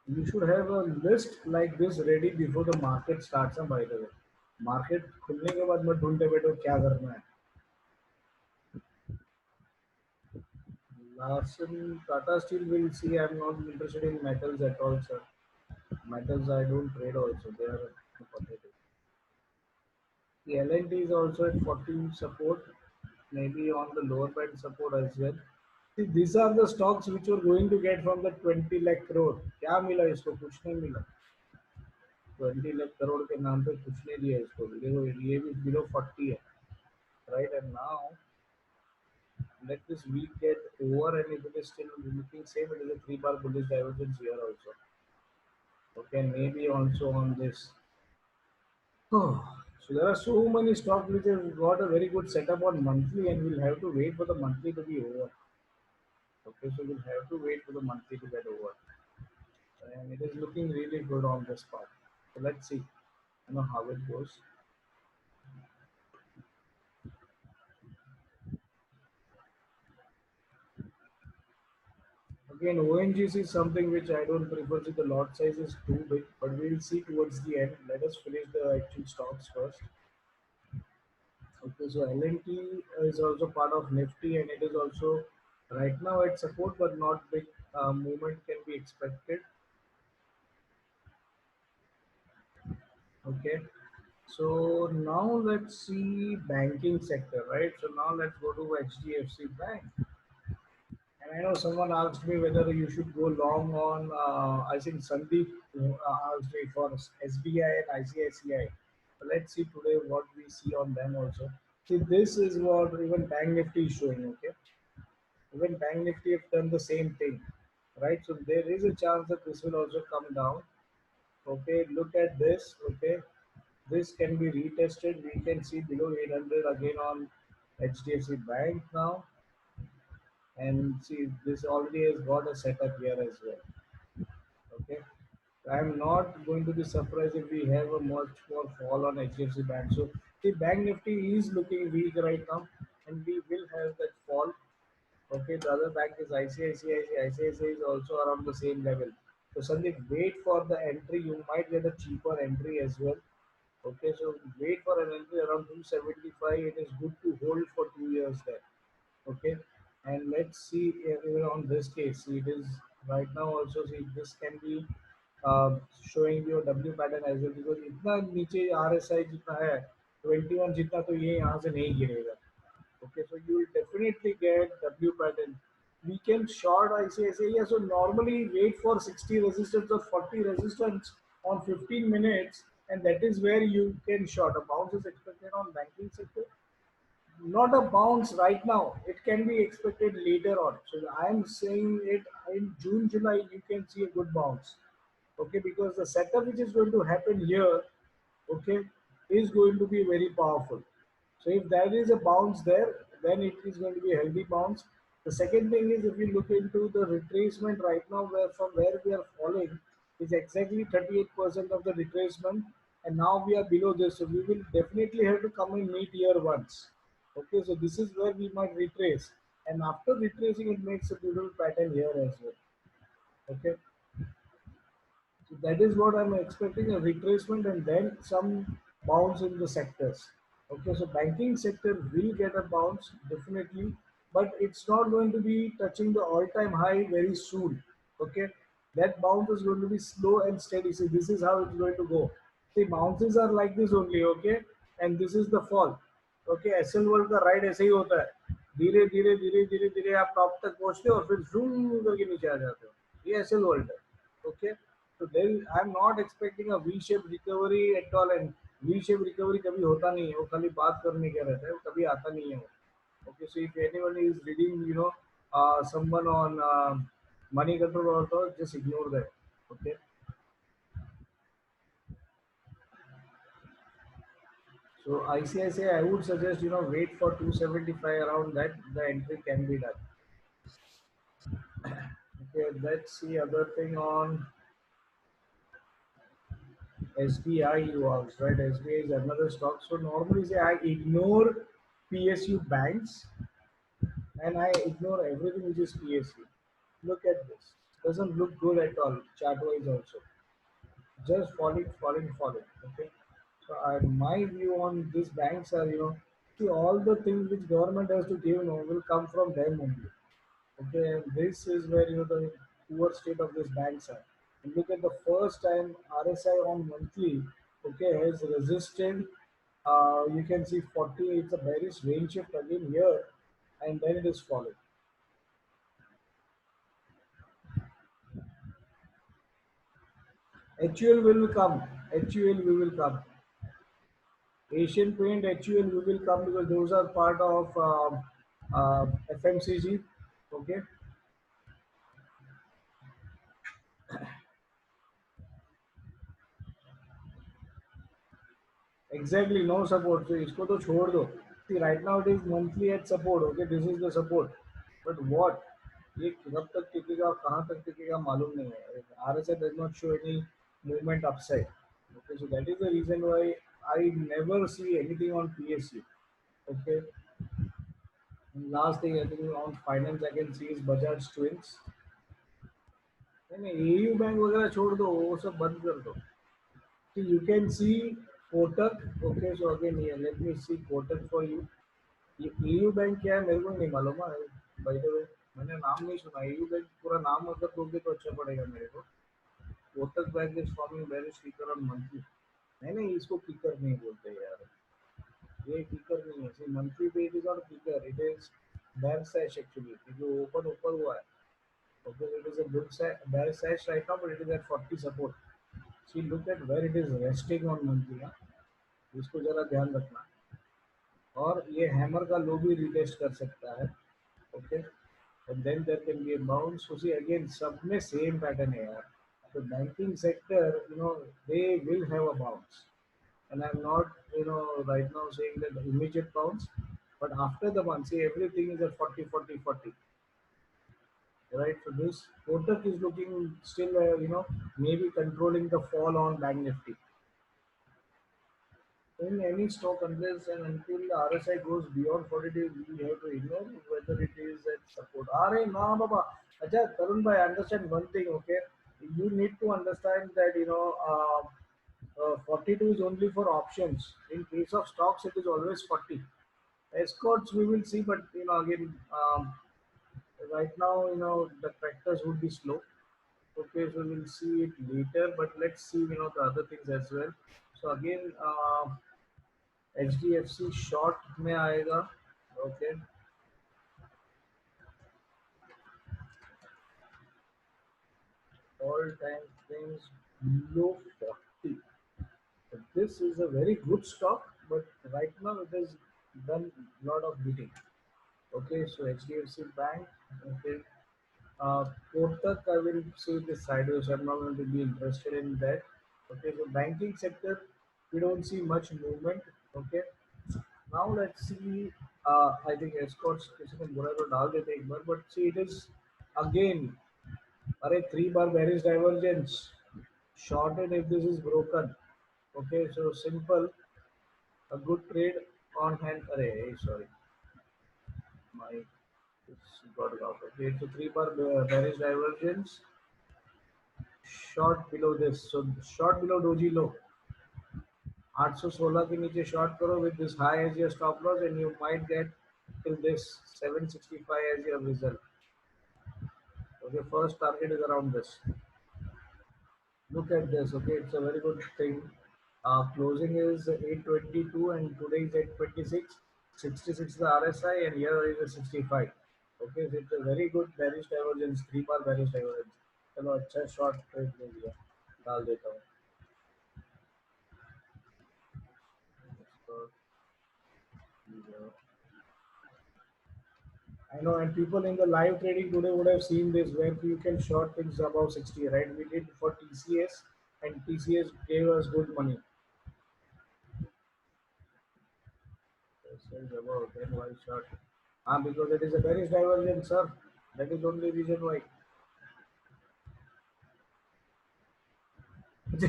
You should have a list like this ready before the market starts. By the way, market खुलने के बाद मत ढूंढते बैठो क्या करना है. Larsen Tata Steel will see. I'm not interested in metals at all, sir. Metals I don't trade also. They are pathetic. The LNT is also at 14 support, maybe on the lower band support as well. See, these are the stocks which were going to get from the 20 lakh crore. क्या मिला इसको? कुछ नहीं मिला. 20 lakh crore के नाम पे कुछ नहीं दिया इसको. देखो ये भी below 40 है, right? And now let this week get over, and if it is still looking same, it is a 3 bar bullish divergence here also. Okay, maybe also on this. Oh, so there are so many stocks which have got a very good setup on monthly, and we'll have to wait for the monthly to be over. Okay, so we'll have to wait for the monthly to get over, and it is looking really good on this part. So let's see, how it goes. Again, ONGC is something which I don't prefer. See, the lot size is too big, but we'll see towards the end. Let us finish the actual stocks first. Okay, so LNT is also part of Nifty, and it is also right now at support, but not big movement can be expected. Okay, so now let's see banking sector, right? So now let's go to HDFC Bank. And I know someone asked me whether you should go long on. I think Sandeep asked me for SBI and ICICI. So let's see today what we see on them also. See, this is what even Bank Nifty is showing. Okay, even Bank Nifty have done the same thing, right? So there is a chance that this will also come down. Okay, look at this. Okay, this can be retested. We can see below 800 again on HDFC Bank now, and see this already has got a setup here as well. Okay, I'm not going to be surprised if we have a much more fall on HDFC Bank. So the Bank Nifty is looking weak right now, and we will have that fall. Okay, the other bank is ICICI. ICICI is also around the same level. So Sandeep, wait for the entry. You might get a cheaper entry as well. Okay, so wait for an entry around 275. It is good to hold for 2 years there. Okay, and let's see even on this case. See, it is right now also. See, this can be showing your W pattern as well because इतना नीचे RSI जितना है 21 जितना तो ये यहाँ से नहीं गिरेगा. Okay, so you will definitely get W pattern. We can short ICICI. Yeah, so normally wait for 60 resistance or 40 resistance on 15 minutes, and that is where you can short. A bounce is expected on banking sector, not a bounce right now. It can be expected later on. So I am saying it in June, July, you can see a good bounce. Okay, because the setup which is going to happen here, okay, is going to be very powerful. So if there is a bounce there, then it is going to be a healthy bounce. The second thing is if you look into the retracement right now, where from where we are falling is exactly 38% of the retracement, and now we are below this. So we will definitely have to come and meet here once. Okay, so this is where we might retrace, and after retracing, it makes a beautiful pattern here as well. Okay, so that is what I'm expecting, a retracement and then some bounce in the sectors. Okay, so banking sector will get a bounce definitely, but it's not going to be touching the all-time high very soon. Okay, that bounce is going to be slow and steady. See, this is how it's going to go. See, bounces are like this only. Okay, and this is the fall. Okay SL world का ride ऐसे ही होता है, धीरे धीरे धीरे धीरे धीरे आप टॉप तक पहुंचते हो और फिर जूम करके नीचे आ जाते हो. ये एसएल वर्ल्ड है. Okay, so there is, I'm not expecting a V-shaped recovery at all, and V-shaped recovery कभी होता नहीं है, वो खाली बात करने का रहता है, वो कभी आता नहीं है वो. Okay, so if anyone is reading, someone on money control also, just ignore that. Okay, so ICICI, I would suggest wait for 275 around that, the entry can be done. Okay, let's see other thing on SBI. You asked, right? SBI is another stock. So normally say I ignore PSU banks and I ignore everything which is PSU. Look at this. Doesn't look good at all, chart wise also. Just falling, falling, falling. Okay. So my view on these banks are, see all the things which government has to give, will come from them only. Okay, and this is where the poor state of these banks are. And look at the first time RSI on monthly, okay, has resisted. You can see 40. It's a bearish range shift again here, and then it is falling. HUL will come. HUL we will come. Asian Paint, HUL we will come because those are part of FMCG. Okay. Exactly, no support. So इसको तो छोड़ दो. See, right now it is monthly at support. Okay, this is the support. But what? ये कब तक टिकेगा और कहाँ तक टिकेगा मालूम नहीं है. RSI does not show any movement upside. Okay, so that is the reason why I never see anything on PSU. Okay, and last thing I think on finance I can see is Bajaj Twins. नहीं AU bank वगैरह छोड़ दो, वो सब बंद कर दो. So you can see Kotak. Okay, so again here, let me see Kotak for you. ये एयू बैंक क्या है मेरे को नहीं मालूम है. बाय द वे मैंने नाम नहीं सुना. एयू बैंक पूरा नाम अगर दोगे तो अच्छा पड़ेगा मेरे को. Kotak bank is forming bearish kicker on monthly. नहीं नहीं, इसको किकर नहीं बोलते यार. ये किकर नहीं है. सी मंथली पे it is not kicker, it is bearish actually. ये जो ओपन ऊपर हुआ है. Okay, it is a good bearish right now, but it is at 40 support. See look at where it is resting on monthly. इसको जरा ध्यान रखना. और ये हैमर का लो भी रिटेस्ट कर सकता है. Okay, and then there can be a bounce. So see again, सब में same pattern है यार. So banking sector, they will have a bounce, and I'm not, right now saying that immediate bounce. But after the month, see, everything is at 40, 40, 40, right? So this Kotak is looking still, maybe controlling the fall on Bank Nifty. In any stock, unless and until the RSI goes beyond 40 days, we have to ignore whether it is at support. Are na baba. Acha, Tarun bhai, understand one thing, okay? You need to understand that 42 is only for options. In case of stocks, it is always 40. Escorts we will see, but again, right now, the tractors would be slow. Okay, so we'll see it later, but let's see, the other things as well. So again, HDFC short में आएगा. Okay, all time frames below 40. So this is a very good stock, but right now it has done a lot of beating. Okay, so HDFC Bank. Okay, Kotak, I will say this sideways. I'm not going to be interested in that. Okay, so banking sector, we don't see much movement. Okay, now let's see. I think escorts किसी को बुरा तो डाल देते एक बार, but see it is again. अरे 3 bar bearish divergence. Shorted if this is broken. Okay, so simple. A good trade on hand. Array, sorry, my it's got it out. Okay, so 3 bar bearish divergence. Short below this. So short below doji low. 816 के नीचे short करो with this high as your stop loss and you might get till this 765 as your result. Okay, first target is around this. Look at this. Okay, it's a very good thing. Closing is 822 and today is 826. 66 is the RSI and here is a 65. Okay, so it's a very good bearish divergence. 3 bar bearish divergence. चलो अच्छा short trade ले लिया डाल देता हूँ. So, yeah. I know, and people in the live trading today would have seen this where you can short things above 60, right? We did for TCS, and TCS gave us good money. This is about 10 why short. Because it is a bearish divergence, sir. That is only reason why.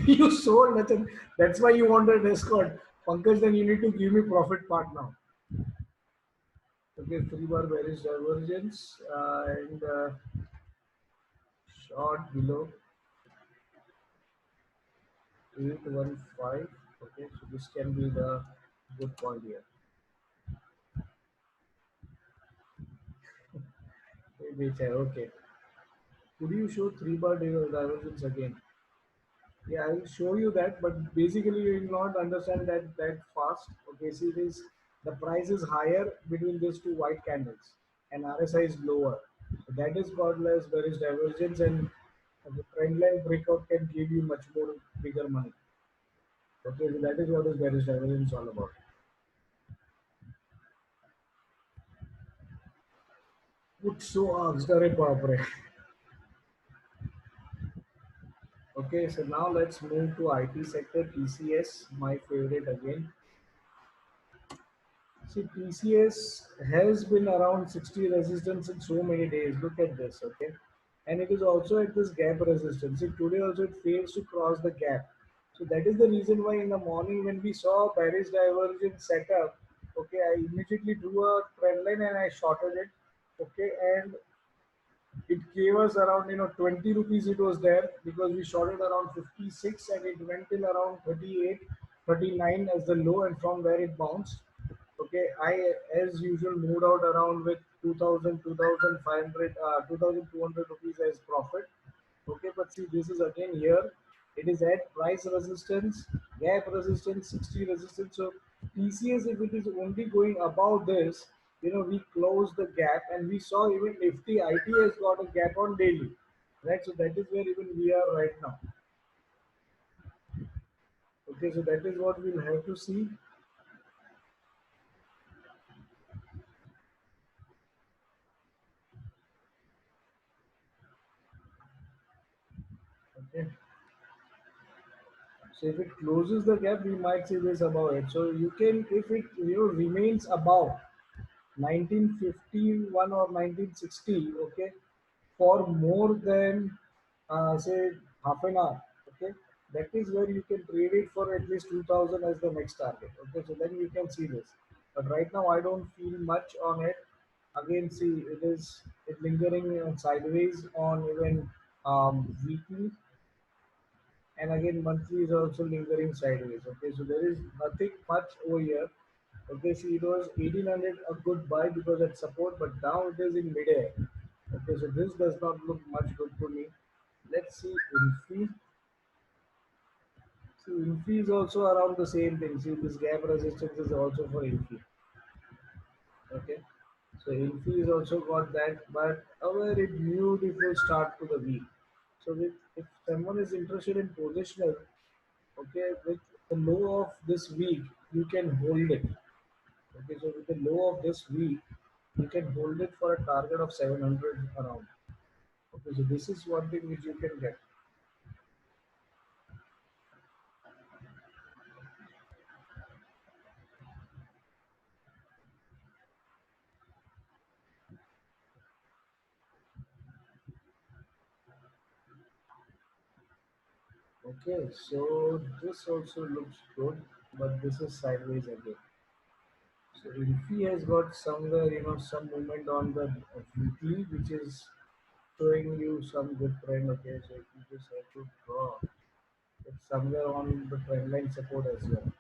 You sold nothing. That's why you wanted escort. Pankaj, then you need to give me profit part now. Okay, 3 bar bearish divergence and short below 815. Okay, so this can be the good point here. Which okay. Could you show 3 bar divergence again? Yeah, I will show you that, but basically you will not understand that fast. Okay, see this, the price is higher between these two white candles, and RSI is lower. So that is called as bearish divergence, and the trend line breakout can give you much more bigger money. Okay, so that is what is bearish divergence all about. Put so asked, अरे बाप रे. Okay, so now let's move to IT sector. TCS, my favorite again. See, TCS has been around 60 resistance in so many days. Look at this, okay? And it is also at this gap resistance. See, today also it fails to cross the gap. So that is the reason why in the morning when we saw bearish divergence setup, okay, I immediately drew a trend line and I shorted it, okay, and it gave us around 20 rupees it was there because we shorted around 56 and it went till around 38, 39 as the low, and from where it bounced. Okay, I as usual moved out around with 2000, 2500, 2200 rupees as profit. Okay, but see, this is again here. It is at price resistance, gap resistance, 60 resistance. So TCS, if it is only going above this, we close the gap, and we saw even Nifty IT has got a gap on daily, right? So that is where even we are right now. Okay, so that is what we'll have to see. Okay, so if it closes the gap, we might see this above it. So you can, if it remains above, 1951 or 1960, okay, for more than say half an hour, okay, that is where you can trade it for at least 2000 as the next target, okay, so then you can see this. But right now I don't feel much on it. Again, see, it lingering sideways on even weekly, and again monthly is also lingering sideways, okay, so there is nothing much over here. Okay, see, it was 1800 a good buy because at support, but now it is in midair. Okay, so this does not look much good to me. Let's see Infi. See, Infi is also around the same thing. See, this gap resistance is also for Infi. Okay, so Infi is also got that, but a very beautiful start to the week. So if someone is interested in positional, okay, with the low of this week, you can hold it. Okay, so with the low of this week, you can hold it for a target of 700 around. Okay, so this is one thing which you can get. Okay, so this also looks good, but this is sideways again. So if he has got somewhere, some movement on the weekly, which is showing you some good trend. Okay, so if you just have to draw, it's somewhere on the trend line support as well.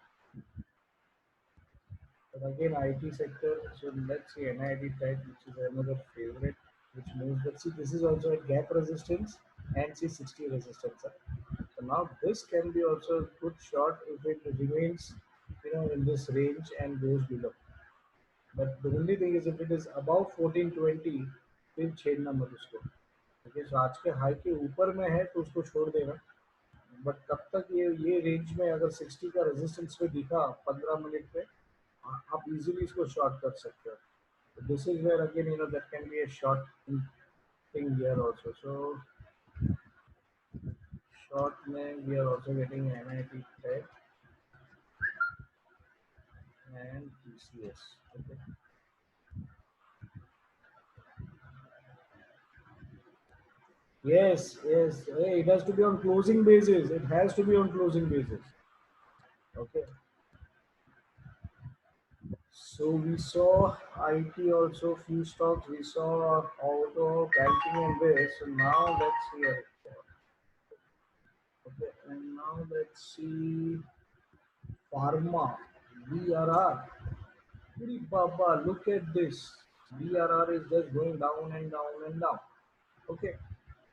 But again, IT sector, so let's see NIT type, which is another favorite, which moves. But see, this is also a gap resistance and see 60 resistance. So now this can be also a good shot if it remains, in this range and goes below. But the only thing is if it is above 1420, फिर छेड़ना मत उसको. Okay, so आज के high के ऊपर में है तो उसको छोड़ देना. बट तब तक ये रेंज में अगर 60 का रेजिस्टेंस पे दिखा 15 मिनट पे, आप इजीली इसको शॉर्ट कर सकते हो. This is where again that can be a short thing here also. So short mein we are also getting NIT Tech and TCS. Okay. Yes, yes. Hey, it has to be on closing basis. It has to be on closing basis. Okay. So we saw IT also few stocks. We saw auto, banking, and this. So now let's see. Okay, and now let's see pharma. VRR. Pretty Baba, look at this. VRR is just going down and down and down. Okay.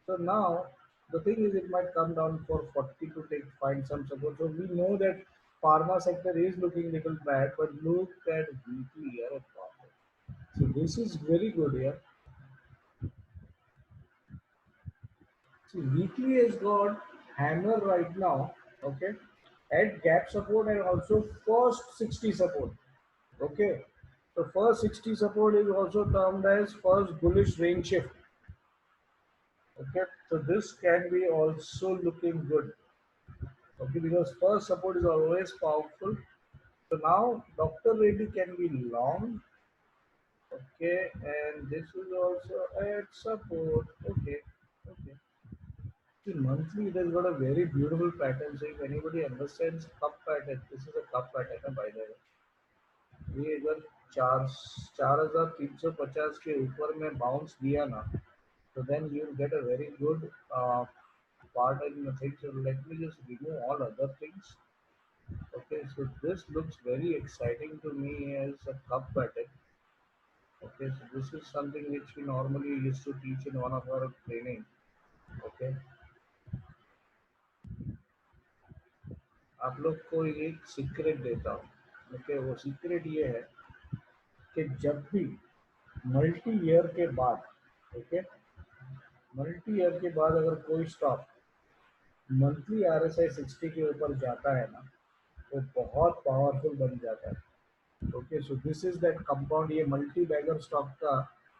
So now the thing is it might come down for 40 to take find some support. So we know that pharma sector is looking little bad, but look at weekly here. So this is very good here. See, weekly has got hammer right now, okay, at gap support and also first 60 support. Okay. So first 60 support is also termed as first bullish range shift. Okay. So this can be also looking good. Okay, because first support is always powerful. So now Dr. Reddy can be long. Okay, and this is also at support. Okay, okay. See, monthly it has got a very beautiful pattern. So if anybody understands cup pattern, this is a cup pattern by the way. ये अगर चार 4350 के ऊपर में bounce दिया ना, so then you will get a very good part in the thing. So let me just remove all other things. Okay, so this looks very exciting to me as a cup pattern. Okay, so this is something which we normally used to teach in one of our training. Okay, आप लोग को एक secret देता हूँ. Okay, वो secret ये है कि जब भी मल्टी ईयर के बाद, ओके, मल्टी ईयर के बाद अगर कोई स्टॉक मंथली RSI 60 के ऊपर जाता है ना, तो बहुत पावरफुल बन जाता है. Okay, so this is that compound. ये मल्टी बैगर स्टॉक का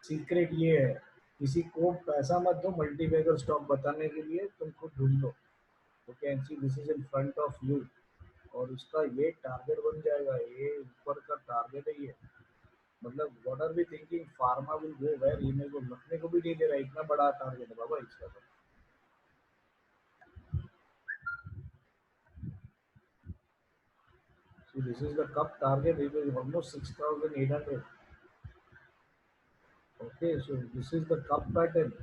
सीक्रेट ये है. किसी को पैसा मत दो मल्टी बैगर स्टॉक बताने के लिए, तुम खुद ढूंढ लो. Okay, and see this is in front of you. और उसका ये टारगेट बन जाएगा, ये ऊपर का टारगेट है ये. मतलब what are we thinking? Pharma will go where? ये मेरे को लगने को भी नहीं दे रहा, इतना बड़ा टारगेट है बाबा इसका तो. See, this is the cup target. It is almost 6,800. Okay, so this is the cup pattern.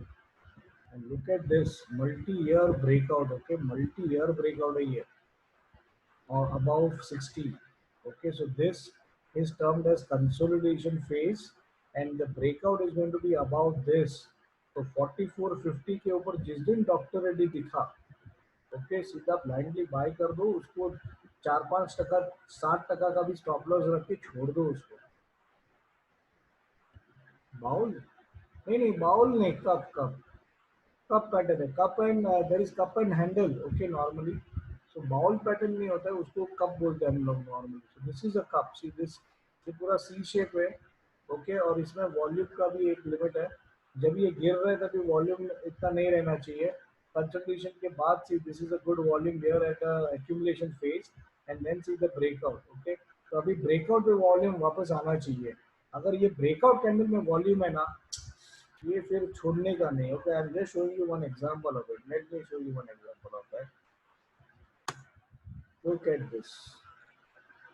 And look at this multi-year breakout. Okay, multi-year breakout a year or above 60. Okay, so this is termed as consolidation phase, and the breakout is going to be about this. तो 4450 के ऊपर जिस दिन doctor Reddy दिखा, okay सीधा blindly bye कर दो उसको. 4-5 टका 60 टका का भी स्टॉप लॉस रख के छोड़ दो उसको. बाउल नहीं नहीं, बाउल नहीं, कप कप. कप पैटर्न है, cup and there is cup and handle. Okay normally. So bowl pattern नहीं होता है, उसको कप बोलते हैं हम लोग normally. So this is a cup. See this, ये पूरा सी शेप है. ओके, और इसमें वॉल्यूम का भी एक लिमिट है. जब ये गिर रहा है तभी वॉल्यूम इतना नहीं रहना चाहिए. कंसंट्रेशन के बाद see this is a good volume there at accumulation phase, and then see the breakout. Okay, तो अभी ब्रेकआउट पे वॉल्यूम वापस आना चाहिए. अगर ये ब्रेकआउट कैंडल में वॉल्यूम है ना, ये फिर छोड़ने का नहीं. Okay, I am just showing you one example of it. Let me show you one example of that. Look at this.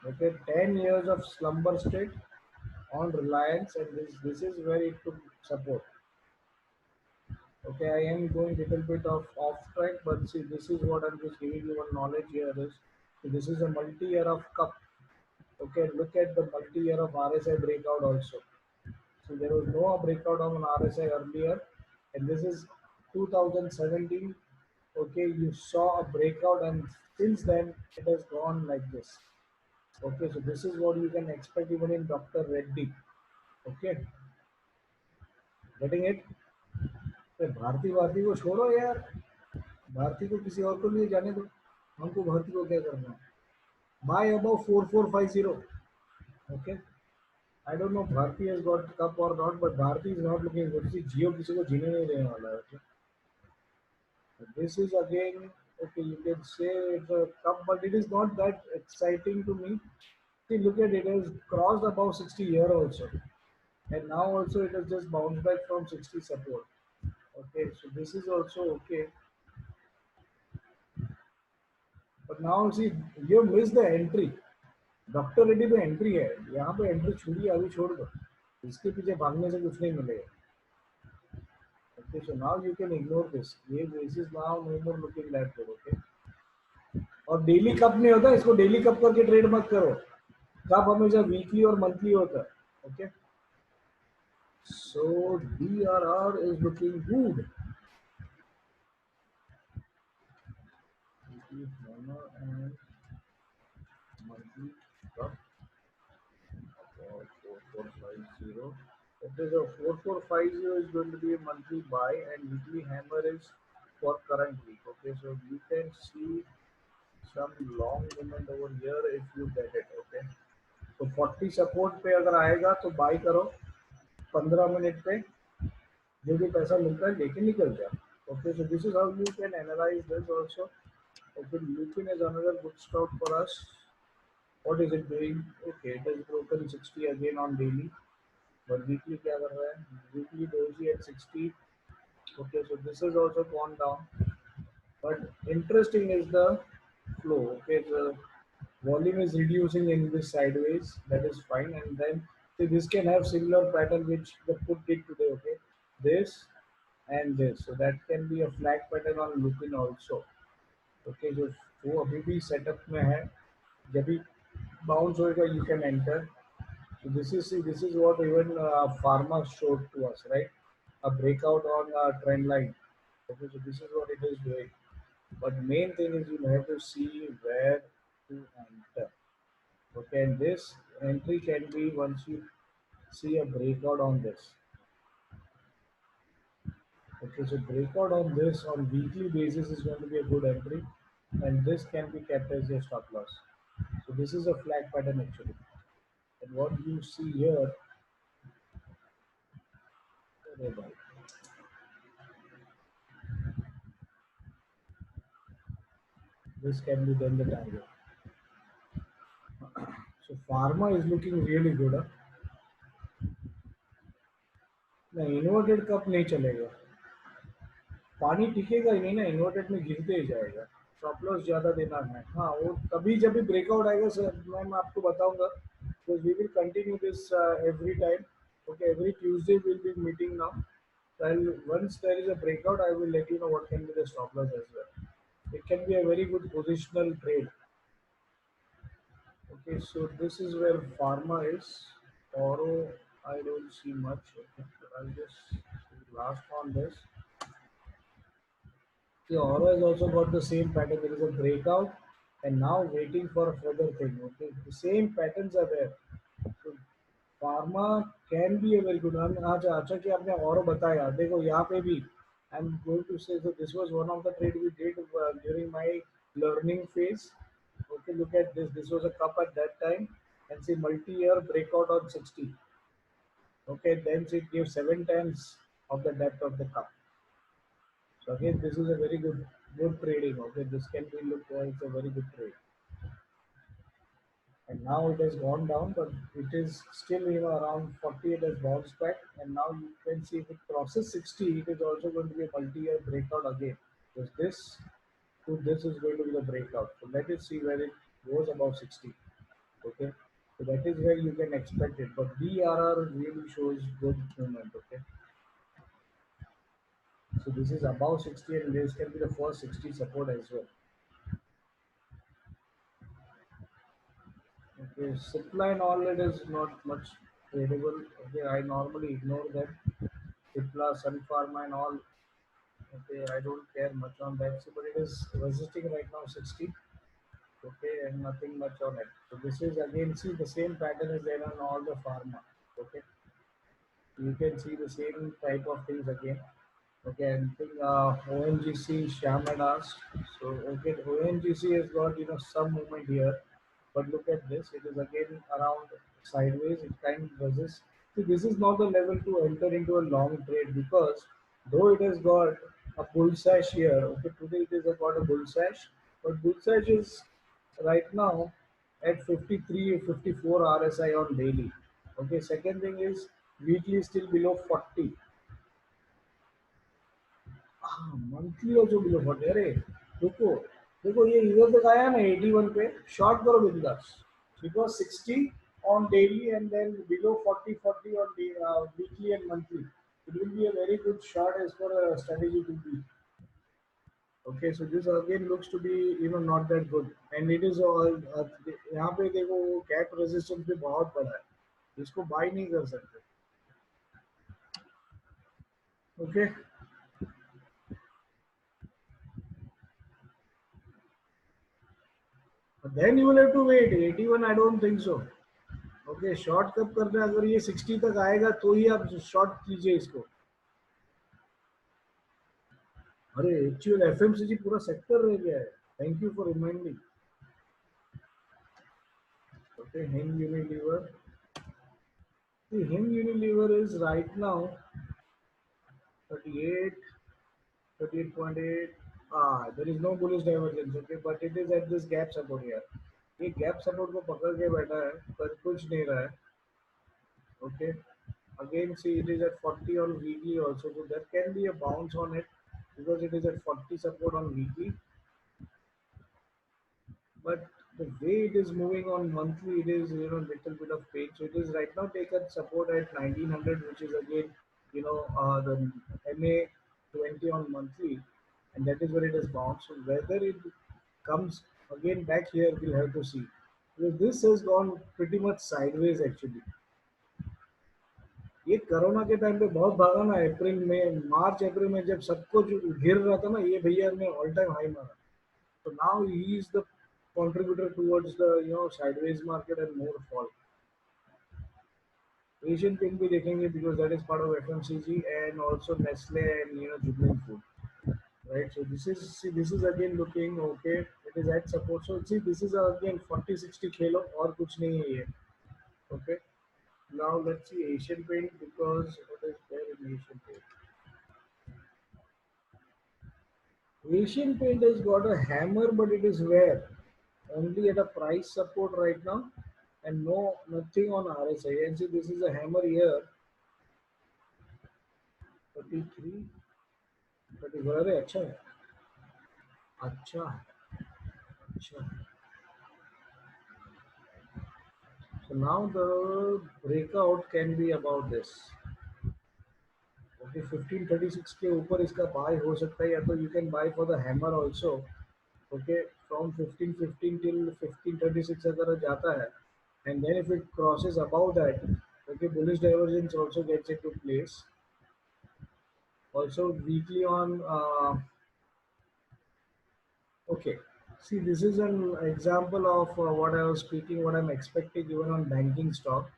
Okay, 10 years of slumber state on Reliance, and this is where it took support. Okay, I am going little bit of off track, but see, this is what I'm just giving you one knowledge here is. So this is a multi-year of cup. Okay, look at the multi-year of RSI breakout also. So there was no breakout on RSI earlier, and this is 2017. Okay, you saw a breakout, and since then it has gone like this. Okay, so this is what you can expect even in Dr. Reddy. Okay, getting it? अरे भारती भारती को छोड़ो यार, भारती को किसी और को लिए जाने दो, हमको भारती को क्या करना है. By about 4450. Okay, I don't know Bharti has got cup और not, but Bharti is not looking good. Jio किसी को जीने नहीं देने वाला है. Okay? This is again, okay, you can say it's a cup, but it is not that exciting to me. See, look at it, it has crossed above 60 here also, and now also it has just bounced back from 60 support. Okay, so this is also okay, but now see, you missed the entry. Doctor Reddy पे entry है, यहाँ पे entry छुड़ी अभी छोड़ दो. इसके पीछे भागने से कुछ नहीं मिलेगा. Okay, so now you can ignore this. ये this is now no more looking that good. Okay, और डेली कप नहीं होता, इसको डेली कप करके ट्रेड मत करो. कप हमेशा वीकली और मंथली होता है. Okay, so DRR is looking good. And monthly cup 4450. Okay, so 4450 is going to be a monthly buy, and weekly hammer is for current week. Okay, so you can see some long movement over here if you get it. Okay, तो 40 support पे अगर आएगा तो by करो. 15 minute पे जो भी पैसा मिलता है लेके निकल जाए. Okay, so this is how you can analyse this also. Okay, Lupin is another good stock for us. What is it doing? Okay, it is broken 60 again on daily, but weekly क्या कर रहा है? Weekly doji at 60. Okay, so this is also gone down, but interesting is the flow. Okay, the volume is reducing in this sideways, that is fine, and then see, this can have similar pattern which the put did today. Okay, this and this, so that can be a flag pattern on Lupin also. Okay, जो वो अभी भी setup में है, जब भी bounce होएगा you can enter. So this is what even pharma showed to us, right? A breakout on a trend line. Okay, so this is what it is doing. But main thing is you have to see where to enter. Okay, and this entry can be once you see a breakout on this. Okay, so breakout on this on weekly basis is going to be a good entry, and this can be kept as your stop loss. So this is a flag pattern actually, and what you see here, this can be then the target. So pharma is looking really good. Huh? नहीं, inverted cup नहीं चलेगा, पानी टिकेगा ही नहीं ना, inverted में गिरते ही जाएगा। स्टॉप लॉस ज्यादा देना है, हाँ वो तभी जब भी ब्रेकआउट आएगा सर, मैं आपको बताऊंगा, because we will continue this every time. Okay, every Tuesday we'll be meeting now. Well, once there is a breakout, I will let you know what can be the stop loss as well. It can be a very good positional trade. Okay, so this is where pharma is. Oro, I don't see much. Okay, but I'll just see last on this. The Oro has also got the same pattern. There is a breakout, and now waiting for a further thing. Okay, the same patterns are there. So pharma can be a very good. अच्छा अच्छा कि आपने और बताया, देखो यहाँ पे भी I am going to say this was one of the trade we did during my learning phase. Okay, look at this was a cup at that time and see multi-year breakout on 60. Okay, then it gives 7 times of the depth of the cup. So again, this is a very good trading. Okay, this can be looked as a very good trade. And now it has gone down, but it is still, around 40. It has bounced back, and now you can see if it crosses 60, it is also going to be a multi-year breakout again, because this is going to be the breakout. So let us see where it goes above 60. Okay, so that is where you can expect it, but BRR really shows good movement. Okay, so this is above 60, and this can be the first 60 support as well. Okay, supply and all, it is not much tradable. Okay, I normally ignore them. Cipla, Sun Pharma and all. Okay, I don't care much on that. So, but it is resisting right now 60. Okay, and nothing much on it. So this is again, see the same pattern is there on all the pharma. Okay, you can see the same type of things again. Okay, and think ONGC Sham had asked. So okay, ONGC has got some movement here, but look at this. It is again around sideways. It kind of resists. See, this is not the level to enter into a long trade, because though it has got a bull sash here. Okay, today it has got a bull sash, but bull sash is right now at 53, 54 RSI on daily. Okay, second thing is weekly is still below 40. हाँ, monthly also below 40। अरे रुको, देखो ये इधर तक आया ना 81 पे, शॉर्ट करो बिंदास, because 60 on daily and then below 40, 40 on the weekly and monthly. It will be a very good short as for a strategy to be. Okay, so this again looks to be not that good, and it is all यहाँ पे देखो gap resistance भी बहुत बड़ा है, इसको bye नहीं कर सकते। Okay, but then you will have to wait 81, I don't think so। Okay, short कब करना है? अगर ये 60 तक आएगा तो ही आप शॉर्ट कीजिए इसको। अरे एक्चुअल एफएमसीजी पूरा सेक्टर रह गया है। Thank you for reminding. Okay, Hind Unilever, Hind Unilever is right now 38, 38.8। There is no bullish divergence. Okay, but it is at this gap support यार, ये गैप सपोर्ट को पकड़ के बैठा है, पर कुछ नहीं रहा है। Okay, again see it is at 40 on weekly also, so there can be a bounce on it, because it is at 40 support on weekly, but the way it is moving on monthly, it is little bit of pain. So it is right now taken support at 1900, which is again the MA 20 on monthly, and that is where it is bounced. So whether it comes again back here, we'll have to see, because this has gone pretty much sideways actually। ये corona के time पे बहुत भागा ना, अप्रैल में, मार्च अप्रैल में जब सब कुछ गिर रहा था ना, ये भैया ने ऑल टाइम हाई मारा। तो now he is the contributor towards the sideways market and more fall। Asian paint भी देखेंगे, because that is part of FMCG, and also Nestle and Jubilant Food, right? So this is again looking okay, it is at support। So see, this is again 40-60 खेलो, और कुछ नहीं है ये। Okay, now let's see Asian Paint, because what is there in Asian Paint? Asian Paint has got a hammer, but it is where only at a price support right now, and nothing on RSI. And see, this is a hammer here, 33, 34, अरे अच्छा है, अच्छा अच्छा. So now the breakout can be about this. Okay, 1536 के ऊपर इसका buy हो सकता है, या तो you can buy for the hammer also. Okay, from 1515 till 1536 अगर जाता है, and then if it crosses above that, okay, bullish divergence also gets into place. Also weekly on okay. See, this is an example of what I was speaking, what I'm expecting even on banking stock.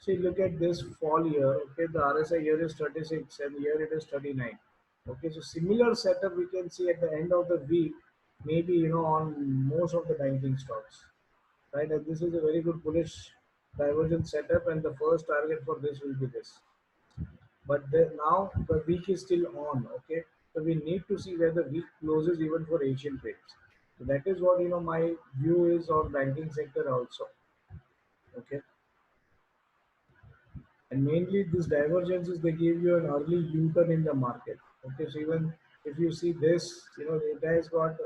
See, look at this fall here. Okay, the RSI here is 36 and here it is 39. Okay, so similar setup we can see at the end of the week, maybe on most of the banking stocks, right? And this is a very good bullish divergence setup, and the first target for this will be this. But now the week is still on. Okay, so we need to see where the week closes even for Asian trades. So that is what my view is on banking sector also. Okay, and mainly these divergences, they give you an early U-turn in the market. Okay, so even if you see this, it has got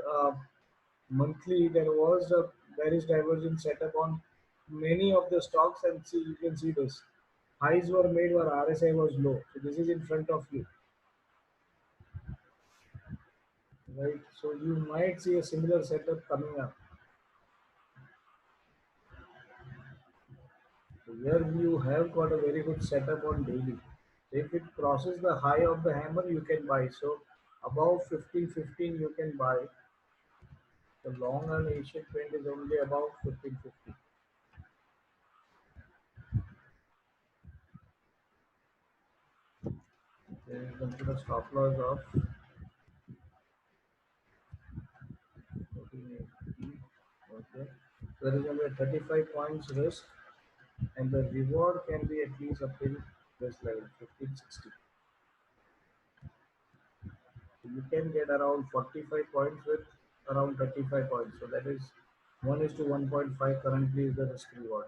monthly, there was a bearish divergence set up on many of the stocks, and see, you can see this. Highs were made where RSI was low. So this is in front of you, right? So you might see a similar setup coming up. So here you have got a very good setup on daily. If it crosses the high of the hammer, you can buy. So above 1515, you can buy. The long run Asian trend is only about 1550. Then you consider stop loss of 1480. Okay. So there is only a 35 points risk, and the reward can be at least up till this level, 1560. So you can get around 45 points with around 35 points. So that is 1 is to 1.5 currently is the risk reward.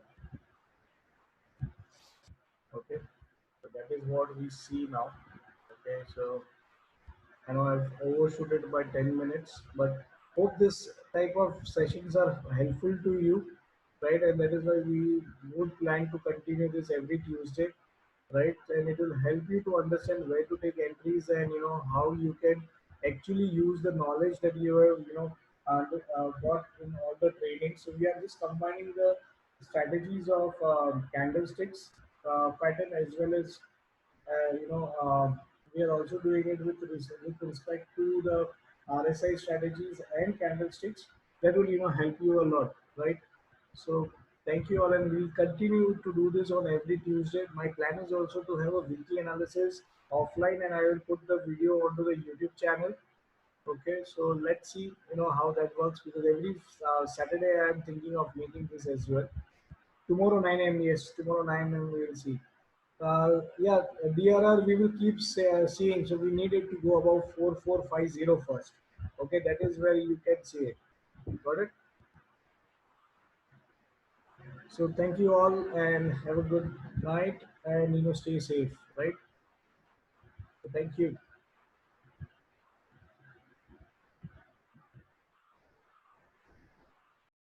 Okay. So that is what we see now. Okay. So I know I've overshot it by 10 minutes, but hope this type of sessions are helpful to you, right? And that is why we would plan to continue this every Tuesday, right? And it will help you to understand where to take entries, and how you can actually use the knowledge that you have got in all the training. So we are just combining the strategies of candlesticks pattern, as well as we are also doing it with respect to the RSI strategies and candlesticks. That will help you a lot, right? So thank you all, and we'll continue to do this on every Tuesday. My plan is also to have a weekly analysis offline, and I will put the video onto the YouTube channel. Okay, so let's see how that works, because every Saturday I am thinking of making this as well. Tomorrow 9 a.m. Yes, tomorrow 9 a.m. we will see. Yeah, DRR we will keep seeing. So we need it to go above 4450 first. Okay, that is where you can see it. Got it? So thank you all, and have a good night, and stay safe, right? So thank you.